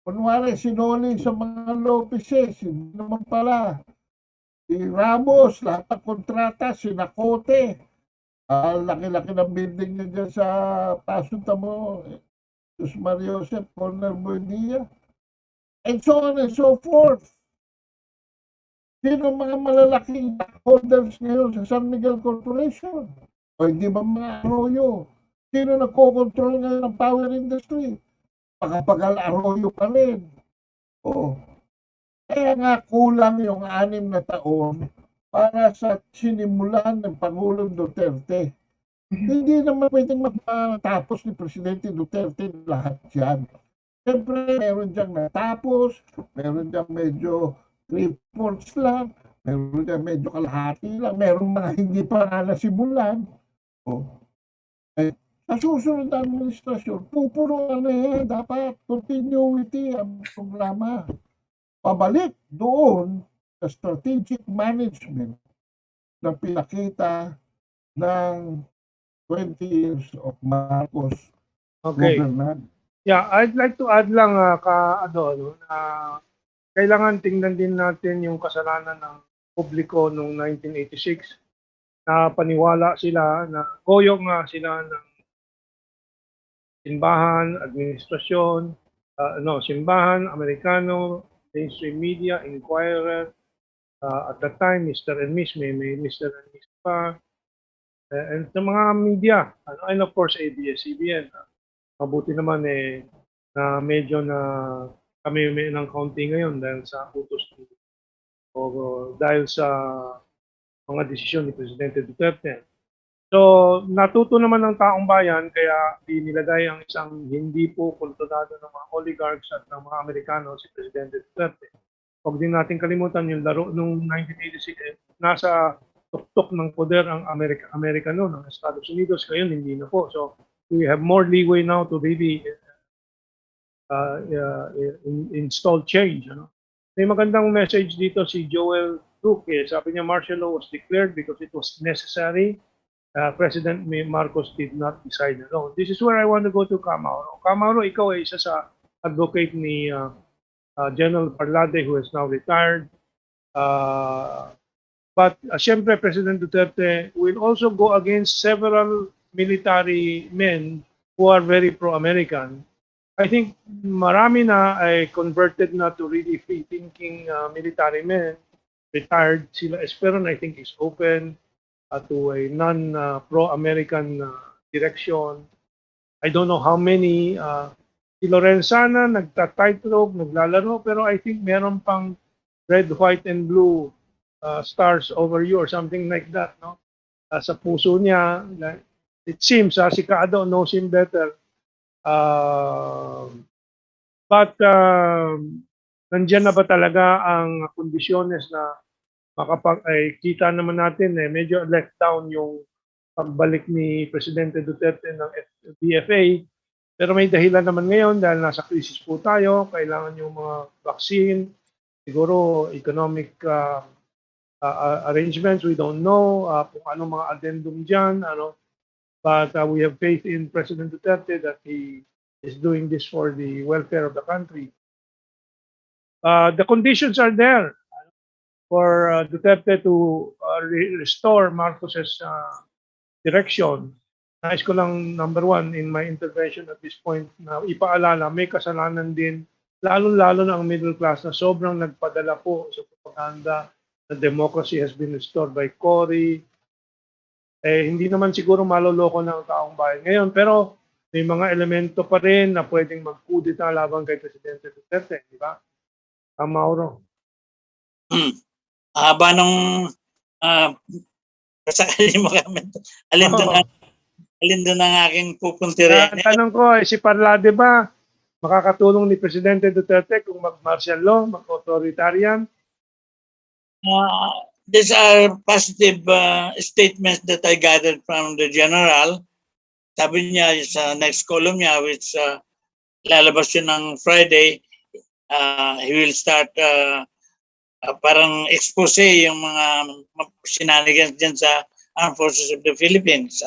Kunwari, sinoli sa mga law offices. Hindi naman pala. Si Ramos, lahat ng kontrata, sinakote. Laki-laki ng building niya dyan sa pasunta mo. Jesus Maria Joseph, Corner Buendia. And so on and so forth. Sino mga malalaking holders ngayon sa San Miguel Corporation? O hindi ba mga Arroyo? Sino nagkocontrol ngayon ng power industry? Pagkapagal Arroyo pa rin. Kaya nga kulang yung 6 na taon para sa sinimulan ng Pangulong Duterte. Hindi naman pwedeng matapos ni Presidente Duterte lahat yan. Siyempre, meron diyang natapos, meron diyang medyo reports lang, meron diyang medyo kalahati lang, meron mga hindi pa nasimulan. Sa susunod na administrasyon, pupuruan na yan. Dapat continuity ang programa. Pabalik doon sa strategic management na pinakita ng 20 years of Marcos government. Yeah, I'd like to add lang kailangan tingnan din natin yung kasalanan ng publiko noong 1986 na paniwala sila na goyong nga sila ng simbahan, administrasyon, simbahan, Amerikano, mainstream media, Inquirer, at that time, Mr. and Miss, may Mr. and Miss pa, and sa mga media, and of course, ABS-CBN. Mabuti naman na medyo na kami may ng kaunti ngayon dahil sa utos o dahil sa mga desisyon ni Presidente Duterte. So, natuto naman ng taong bayan kaya dinilagay ang isang hindi po kontrolado ng mga oligarchs at ng mga Amerikano si Presidente Duterte. Huwag din natin kalimutan yung laro noong 1986, nasa tuktok ng poder ang Amerikano ng Estados Unidos, ngayon hindi na po. So, we have more leeway now to really install change. May magandang message dito si Joel Duque. Sabi niya, martial law was declared because it was necessary. President Marcos did not decide alone. This is where I want to go to Camaro. Camaro, ikaw ay isa sa advocate ni General Parlade who is now retired. But syempre, President Duterte will also go against several military men who are very pro-American. I think marami na ay converted na to really free-thinking military men. Retired sila. Esperon, I think, is open to a non-pro-American direction. I don't know how many. Si Lorenzana, nagta-tightrope, naglalaro, pero I think meron pang red, white, and blue stars over you or something like that. No? Sa puso niya, it seems, si Kaado knows him better. But nandiyan na ba talaga ang kondisyones na kita naman natin medyo let down yung pagbalik ni Presidente Duterte ng BFA, pero may dahilan naman ngayon dahil nasa crisis po tayo, kailangan yung mga vaccine, siguro economic arrangements, we don't know kung anong mga addendum dyan, but we have faith in President Duterte that he is doing this for the welfare of the country. The conditions are there for Duterte to restore Marcos's direction. Nais ko lang, number one, in my intervention at this point, na ipaalala, may kasalanan din, lalo-lalo na ang middle class na sobrang nagpadala po sa propaganda na democracy has been restored by Cory. Hindi naman siguro maloloko ng taong bayan ngayon, pero may mga elemento pa rin na pwedeng magkudita laban kay Presidente Duterte, di ba? Mauro. Haba nung alin doon ang aking pupuntirin. Tanong ko, si Parlade ba makakatulong ni Presidente Duterte kung mag-martial law, mag-authoritarian? these are positive statements that I gathered from the general. Sabi niya sa next column niya, which lalabas yun ng Friday, he will start parang expose yung mga shenanigans dyan sa Armed Forces of the Philippines.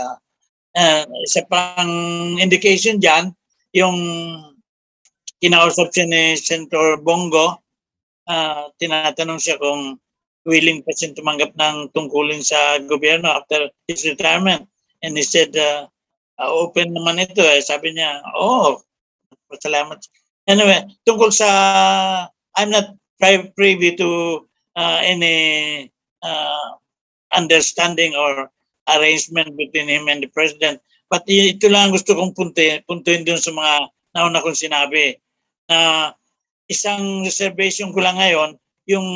Isa pang indication dyan, yung kinausap siya ni Senator Bongo, tinatanong siya kung willing pa siya tumanggap ng tungkulin sa gobyerno after his retirement. And he said, open naman ito. Sabi niya, salamat. Anyway, tungkol sa, I'm not privy to any understanding or arrangement between him and the president. But ito lang gusto kong puntuin dun sa mga nauna kong sinabi. Isang reservation ko lang ngayon, yung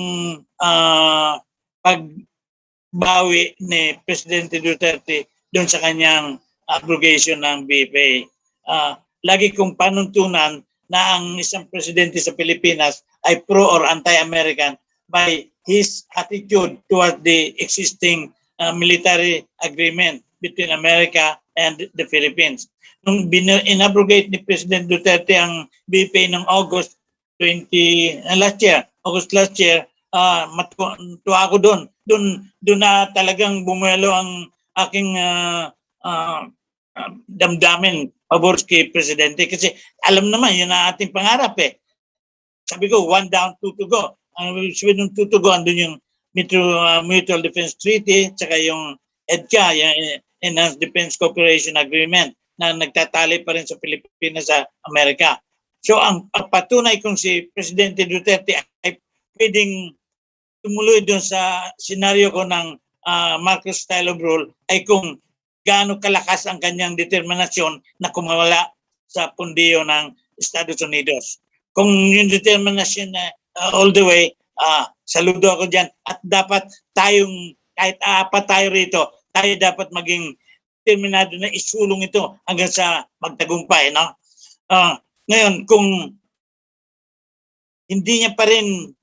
pagbawi ni Presidente Duterte dun sa kanyang abrogation ng BPA. Lagi kong panuntunan na ang isang presidente sa Pilipinas ay pro or anti-American by his attitude toward the existing military agreement between America and the Philippines. Nung inabrogate ni President Duterte ang BPA ng August last year, matuwa ako doon. Doon na talagang bumuelo ang aking damdamin pabor kay Presidente kasi alam naman yun ang ating pangarap eh. Sabi ko, 1 down, 2 to go. Ang sabi ng 2 to go, andun yung Mutual Defense Treaty, tsaka yung EDCA, yung Enhanced Defense Cooperation Agreement na nagtatali pa rin sa Pilipinas sa Amerika. So ang patunay kung si Presidente Duterte ay pwedeng tumuloy doon sa senaryo ko ng Marcos style of rule ay kung gaano kalakas ang kanyang determinasyon na kumawala sa pundiyo ng Estados Unidos. Kung yung determinasyon na all the way, saludo ako dyan. At dapat tayong, kahit apat tayo rito, tayo dapat maging determinado na isulong ito hanggang sa magtagumpay. No? Ngayon, kung hindi niya pa rin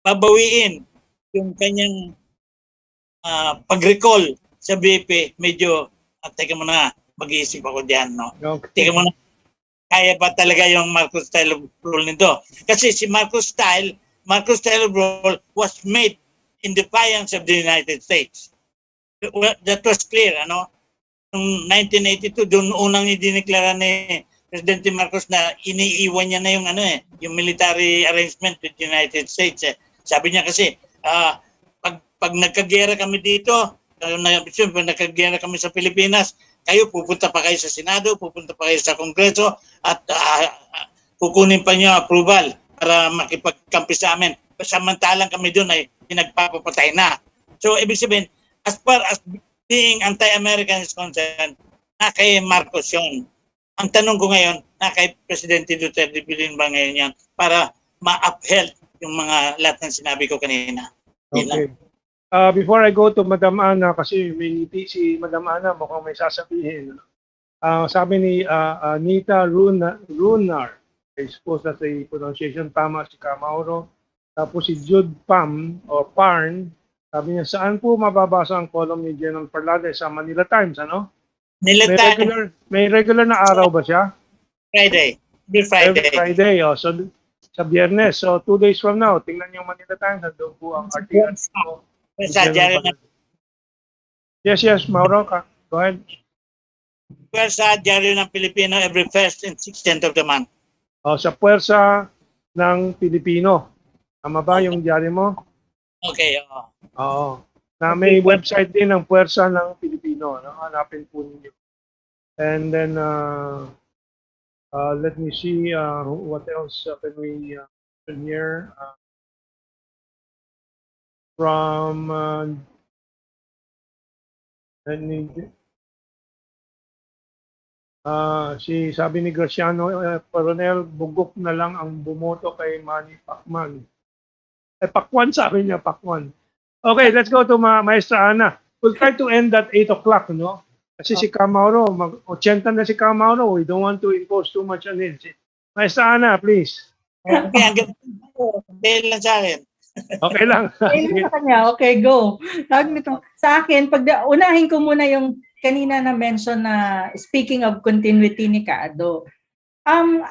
babawiin yung kanyang pag-recall sa BP, medyo, teka muna, mag-iisip ako diyan, no? Okay. Teka muna, kaya ba talaga yung Marcos style of rule nito? Kasi si Marcos style of rule was made in defiance of the United States. That was clear, ano? Noong 1982, doon unang idineklara ni Presidente Marcos na iniiwan niya na yung yung military arrangement with the United States. Sabi niya kasi, pag nagkagera kami dito, pag nagkagera kami sa Pilipinas, kayo pupunta pa kayo sa Senado, pupunta pa kayo sa Kongreso, at kukunin pa niyo approval para makipagkampi sa amin. Samantalang kami doon ay pinagpapapatay na. So, ibig sabihin, as far as being anti-American is concerned, na kay Marcos yun. Ang tanong ko ngayon, na kay Presidente Duterte, bilhin ba ngayon yan para ma-upheld yung mga lahat ng sinabi ko kanina? Okay. Before I go to Madam Ana, kasi may ngiti si Madam Ana, mukhang may sasabihin. Sabi ni Anita Runar, I suppose that's the pronunciation, tama si Kamauro. Tapos si Jude Pam, o Parn, sabi niya, saan po mababasa ang column ni General Parlade? Sa Manila Times, ano? May regular na araw ba siya? Friday. Every Friday, so sa Biyernes. So 2 days from now, tingnan niyo Manila Times, nandun po ang article. Yes, Mauro, go ahead. Pwersa Diaryo ng Pilipino every 1st and 16th of the month. Sa Pwersa ng Pilipino. Tama ba yung diaryo mo? Okay, Oo. Na may website din ng Pwersa ng Pilipino. No? Hanapin po ninyo. And then, let me see what else can we here. From sabi ni Graciano, Coronel, bugok na lang ang bumoto kay Manny Pacman. Pacman sabi niya, Pacman. Okay, let's go to Maestra Ana. We'll try to end at 8 o'clock, no? Kasi si Kamauro, 80 na si Kamauro. We don't want to impose too much on him. Maestra Ana, please. Okay, hanggang lang sa akin. Okay lang. Ayun sa kanya, okay, go. Tawag nito. Sa akin, unahin ko muna yung kanina na mention na speaking of continuity ni Kaado. Ang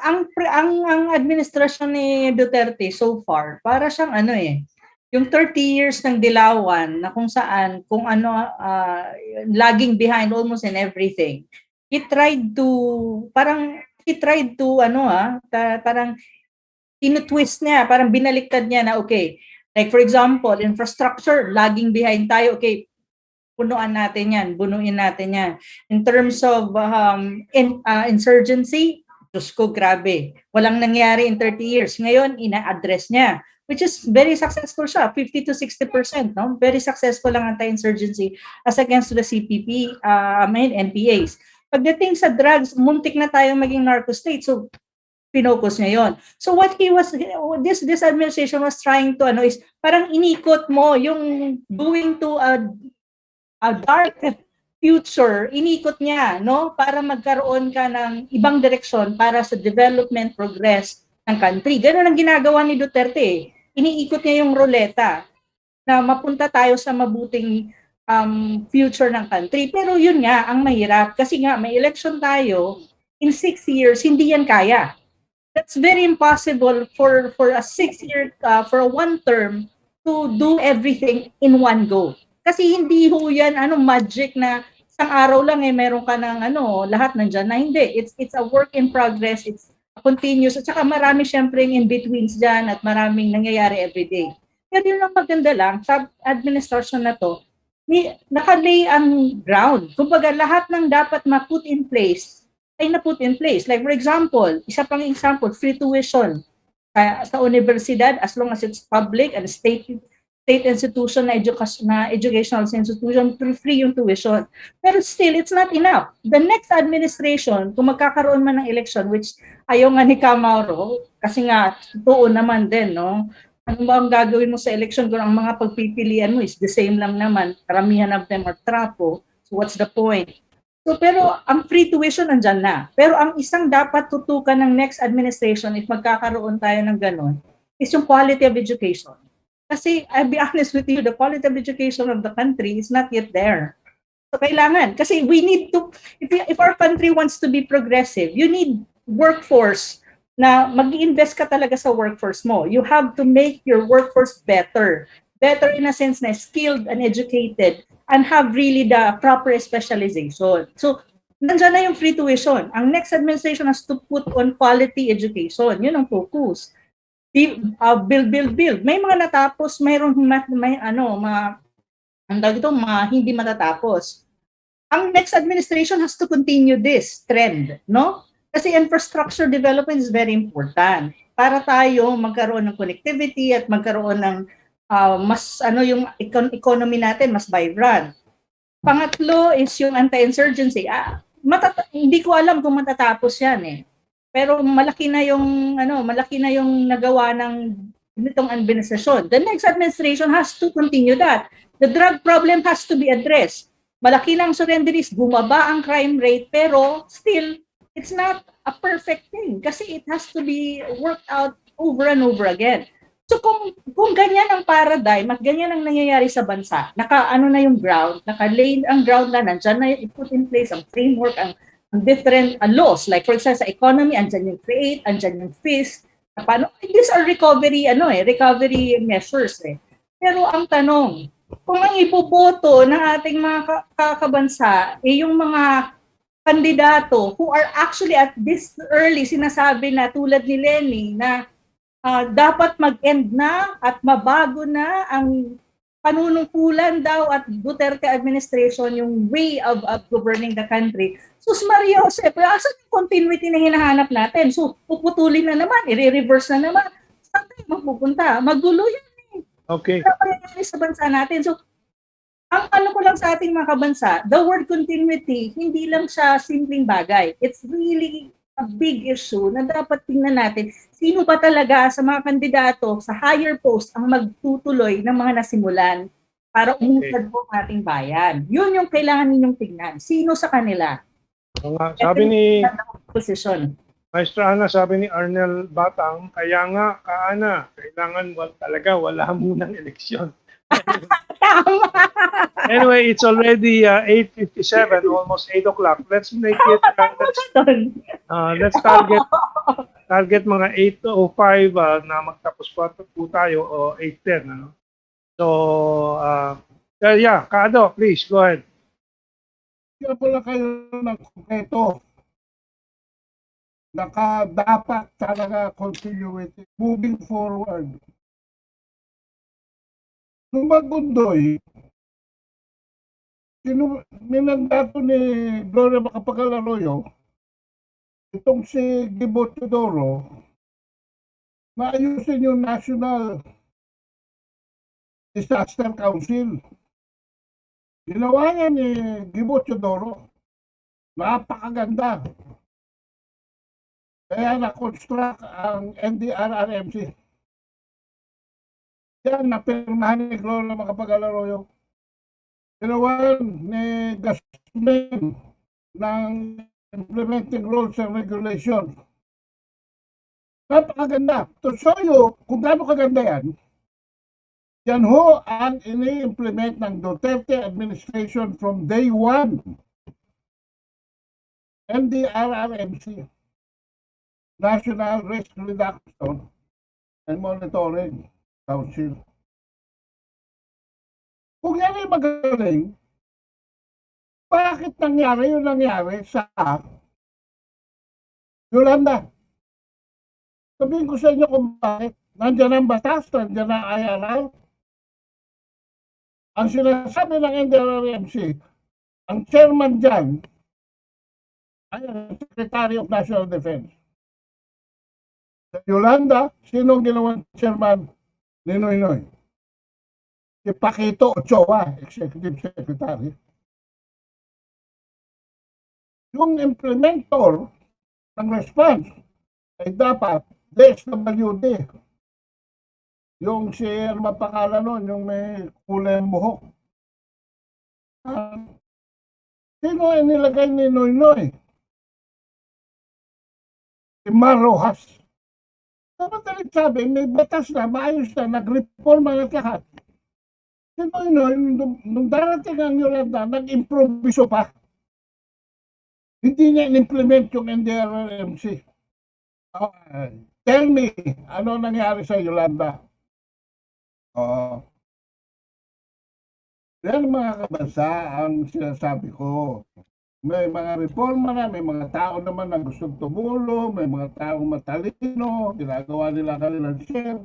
administrasyon ni Duterte so far, para siyang yung 30 years ng dilawan na kung saan, lagging behind almost in everything. He tried to parang tinutwist niya, parang binaliktad niya na okay, like for example, infrastructure, lagging behind tayo, okay, bunuin natin yan. In terms of insurgency, Diyos ko, grabe. Walang nangyari in 30 years. Ngayon, ina-address niya, which is very successful siya, 50 to 60%. No? Very successful ang anti-insurgency as against the CPP, NPAs. Pagdating sa drugs, muntik na tayong maging narco state. So, pinocus niya yon. So what this administration was trying to is parang inikot mo yung going to a dark future, inikot niya, no, para magkaroon ka ng ibang direksyon para sa development progress ng country. Ganun ang ginagawa ni Duterte. Iniikot niya yung ruleta na mapunta tayo sa mabuting future ng country. Pero yun nga ang mahirap kasi nga may election tayo in 6 years, hindi yan kaya. That's very impossible for a 6-year, for a one term to do everything in one go. Kasi hindi ho yan magic na isang araw lang meron ka ng lahat nandiyan na hindi. It's a work in progress, it's continuous, at saka marami syempre in betweens dyan at maraming nangyayari every day. Pero yun ang maganda lang sa administration na to, nakalay ang ground. Kumbaga lahat ng dapat ma-put in place ay na-put in place. Like for example, isa pang example, free tuition sa universidad as long as it's public and state institution na educational institution, free yung tuition. Pero still, it's not enough. The next administration, kung magkakaroon man ng election, which ayaw nga ni Camaro, kasi nga, totoo naman din, no? Ano ba ang gagawin mo sa election kung ang mga pagpipilian mo is the same lang naman, karamihan of them are trapo, so what's the point? So, pero ang free tuition nandyan na. Pero ang isang dapat tutukan ng next administration if magkakaroon tayo ng ganun is yung quality of education. Kasi, I'll be honest with you, the quality of education of the country is not yet there. So, kailangan. Kasi we need to, if our country wants to be progressive, you need workforce na mag-invest ka talaga sa workforce mo. You have to make your workforce better. Better in a sense na skilled and educated and have really the proper specialization. So, nandiyan na yung free tuition. Ang next administration has to put on quality education. Yun ang focus. Build. May mga natapos, mayroong hindi matatapos. Ang next administration has to continue this trend, no? Kasi infrastructure development is very important para tayo magkaroon ng connectivity at magkaroon ng yung economy natin mas vibrant. Pangatlo is yung anti-insurgency. Hindi ko alam kung matatapos yan Pero malaki na yung nagawa ng nitong administrasyon. The next administration has to continue that. The drug problem has to be addressed. Malaki ng surrenderies, bumaba ang crime rate, pero still it's not a perfect thing kasi it has to be worked out over and over again. So kung ganyan ang paradigm at ganyan ang nangyayari sa bansa, na yung ground, naka-lay ang ground na nandiyan na i-put in place ang framework, ang different laws. Like for example, sa economy, andyan yung create, andyan yung fees. These are recovery measures Pero ang tanong, kung ang ipoboto ng ating mga kakabansa, yung mga kandidato who are actually at this early, sinasabi na tulad ni Lenny na dapat mag-end na at mabago na ang panunungkulan daw at Duterte administration yung way of governing the country. Sus Maria Jose, asan yung continuity na hinahanap natin? So, puputulin na naman, i-reverse na naman. Saan tayo magpupunta? Magulo yan Okay. Ano nangyayari sa bansa natin? So, ang ko lang sa ating mga kabansa, the word continuity, hindi lang siya simpleng bagay. It's really a big issue na dapat tingnan natin sino ba talaga sa mga kandidato sa higher post ang magtutuloy ng mga nasimulan para umusad po ang ating bayan. Yun yung kailangan ninyong tingnan. Sino sa kanila? Sabi ni position. Maestra Ana, sabi ni Arnel Batang, kaya nga, Kaana, kailangan talaga wala munang eleksyon. Tama. Anyway, it's already 8:57, almost 8 o'clock. Let's make it, let's target mga 8:05 na magtapos po tayo o 8:10. Ano? So, yeah, Kaado, please, go ahead. Kaya pala kayo ng konkreto. Dapat talaga continuity moving forward. Nung Magundoy, minandato ni Gloria Macapagal-Arroyo, itong si Gibo Teodoro, na ayusin yung National Disaster Council. Ginawa niya ni Gibo Teodoro. Napakaganda. Kaya na-construct ang NDRRMC. Yan, napirmahan ni Gloria Macapagal-Arroyo. Ginawa ni Gasmin ng implementing rules and regulations. Napakaganda. To show you kung gaano kaganda yan, yan ho ang ini-implement ng Duterte administration from day one. NDRRMC, National Risk Reduction and Monitoring Council. Kung yan ay magaling, bakit nangyari yung nangyari sa Yolanda? Sabihin ko sa inyo kung bakit. Nandiyan ang batas, nandiyan ang IRR. Ang sinasabi ng NDRRMC, ang chairman dyan ay ang Secretary of National Defense. Sa Yolanda, sino ginawang chairman? Ninoy. Si Paquito Ochoa, Executive Secretary. Yung implementor ng response ay dapat DSWD. Yung si mapakala nun, yung may kulay buhok. Sino ay nilagay ni Noynoy? Si Marojas. Dapat sabi, may batas na, maayos na, nag-reforma na lahat. Si Noynoy, nung darating ang Yolanda, nag-improviso pa. Hindi niya in-implement yung NDRRMC. Tell me, ano nangyari sa Yolanda? Yan mga kabansa ang sinasabi ko. May mga reforma na, may mga tao naman na gustong tumulong, may mga taong matalino, ginagawa nila kanilang share.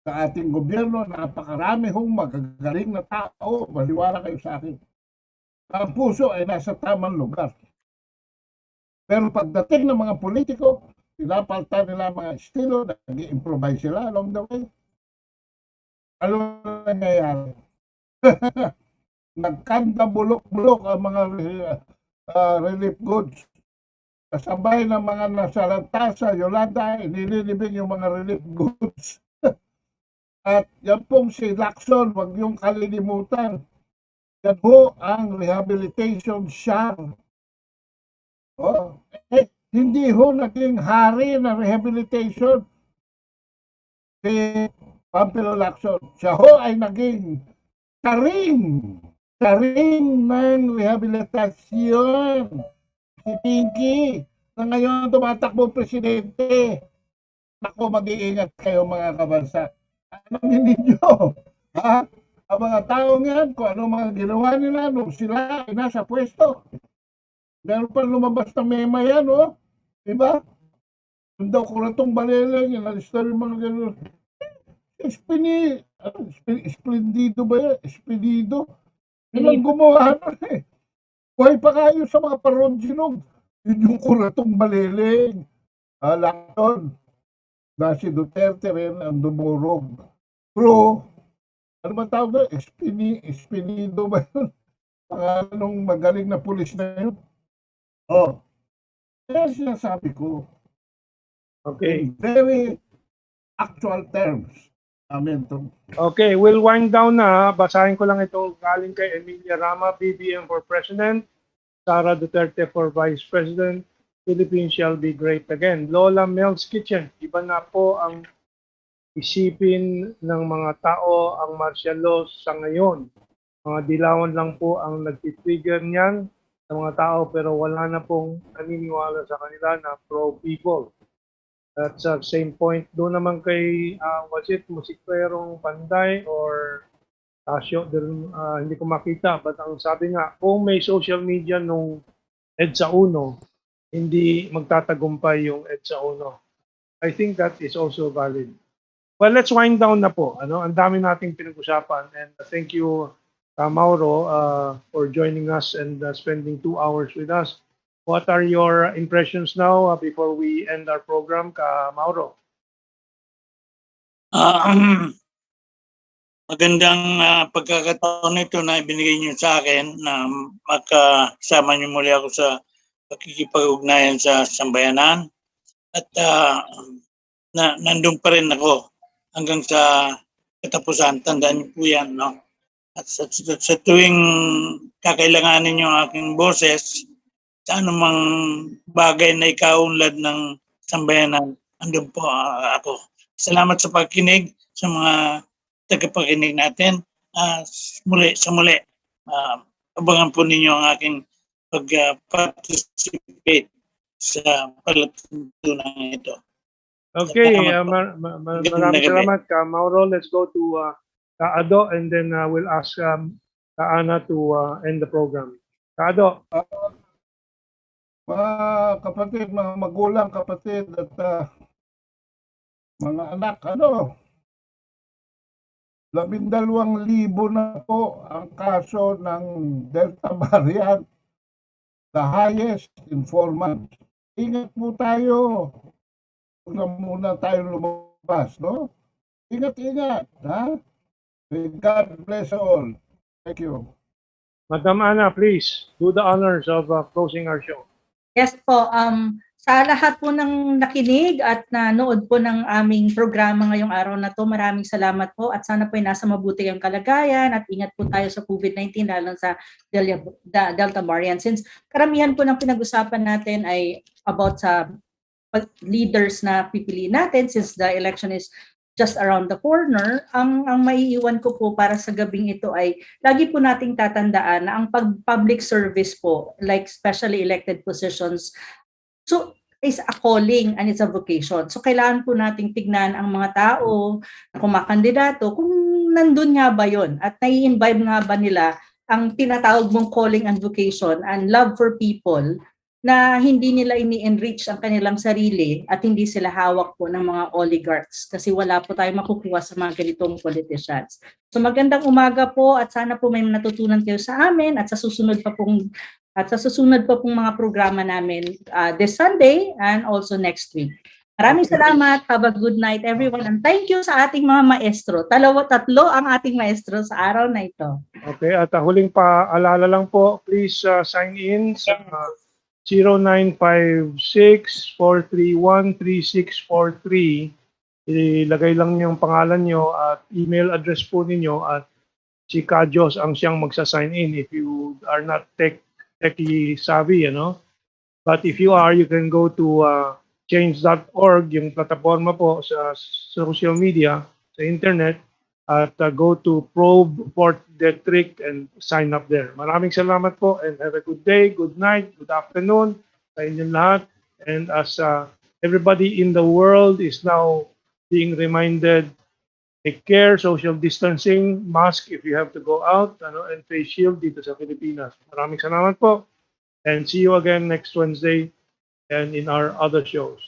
Sa ating gobyerno, napakarami hong magagaling na tao. Maliwala kayo sa akin. Ang puso ay nasa tamang lugar. Pero pagdating ng mga politiko, pinapalta nila mga estilo, nag-i-improvise sila along the way. Ano nangyayari? Nagkanda bulok-bulok ang mga relief goods. Kasabay ng mga nasalanta sa Yolanda, inililibing yung mga relief goods. At yan pong si Lacson, wag yung kalilimutan. Yan po ang rehabilitation siya. Hindi ho naging hari ng rehabilitation si Pampilo Lacson. Siya ho ay naging taring ng rehabilitasyon. Si Pinky, na ngayon tumatakbo presidente. Ako, mag-iingat kayo mga kabansa. Alamin ninyo, ha? Ang mga taong yan, kung ano mga ginawa nila nung sila ay nasa pwesto. Meron pa lumabas na mema yan, oh. Diba? Kung daw kuratong baleleng, inalista yung mga gano'n. Esplendido ba yan? Esplendido? Ilang gumawa na eh. Buhay pa kayo sa mga paronsinog. Yun yung kuratong baleleng. Lacson. Na si Duterte rin ang dumurog. Pero, ano ba tawag na? Esplendido ba yun? Anong magaling na pulis na yun? Kaya sinasabi ko. Okay. In very actual terms. Mentong. Okay, we'll wind down na. Basahin ko lang ito galing kay Emilia Rama, BBM for President, Sara Duterte for Vice President, Philippines shall be great again. Lola Mel's Kitchen, iba na po ang isipin ng mga tao ang martial law sa ngayon. Mga dilawan lang po ang nagtitrigger niyan sa mga tao pero wala na pong naniniwala sa kanila na pro-people. At sa same point, doon naman kay, was it Musikwerong Panday or Tasyo, hindi ko makita. But ang sabi nga, kung may social media nung EDSA Uno, hindi magtatagumpay yung EDSA Uno. I think that is also valid. Well, let's wind down na po. Ang dami nating pinag-usapan. And thank you, Mauro, for joining us and spending 2 hours with us. What are your impressions now before we end our program, Mauro? Magandang pagkakataon ito na ibinigay niyo sa akin na makasama niyo muli ako sa pakikipag-ugnayan sa sambayanan. At nandun pa rin ako hanggang sa katapusan. Tandaan niyo po yan, no? At sa tuwing kakailanganin niyo ang aking boses, sa anumang bagay na ikaunlad ng sambayanan, andun po ako. Salamat sa pagkinig sa mga tagapakinig natin. Muli. Abangan po ninyo ang aking pag-participate sa palatuntunan ito. Okay, maraming salamat, Mauro. Let's go to Kaado and then we'll ask Kaana to end the program. Kaado. Mga kapatid, mga magulang kapatid at mga anak, 12,000 na po ang kaso ng Delta variant, the highest in 4 months. Ingat po tayo. Huwag na muna tayo lumabas, no? Ingat, ha? May God bless all. Thank you. Madam Ana, please do the honors of closing our show. Yes po, sa lahat po ng nakinig at nanood po ng aming programa ngayong araw na to, maraming salamat po at sana po ay nasa mabuti ang kalagayan at ingat po tayo sa COVID-19 lalo sa Delta variant. Since karamihan po ng pinag-usapan natin ay about sa leaders na pipiliin natin since the election is just around the corner, ang maiiwan ko po para sa gabing ito ay lagi po nating tatandaan na ang public service po, like especially elected positions, so is a calling and it's a vocation. So kailangan po nating tignan ang mga tao na kumakandidato kung nandun nga ba yon at nai-imbibe nga ba nila ang tinatawag mong calling and vocation and love for people na hindi nila ini-enrich ang kanilang sarili at hindi sila hawak po ng mga oligarchs kasi wala po tayong makukuha sa mga ganitong politicians. So magandang umaga po at sana po may natutunan kayo sa amin at sa susunod pa pong mga programa namin this Sunday and also next week. Maraming salamat. Have a good night everyone and thank you sa ating mga maestro. Tatlo ang ating maestro sa araw na ito. Okay, at huling paalala lang po, please sign in sa 0956-431-3643. Ilagay lang yung pangalan nyo at email address po ninyo at si Kajos ang siyang magsa-sign in if you are not techie savvy, But if you are, you can go to change.org, yung plataforma po sa social media, sa internet, at go to probe for Detrick and sign up there. Maraming salamat po and have a good day, good night, good afternoon sa inyong lahat. And as everybody in the world is now being reminded, take care, social distancing, mask if you have to go out, and face shield dito sa Pilipinas. Maraming salamat po and see you again next Wednesday and in our other shows.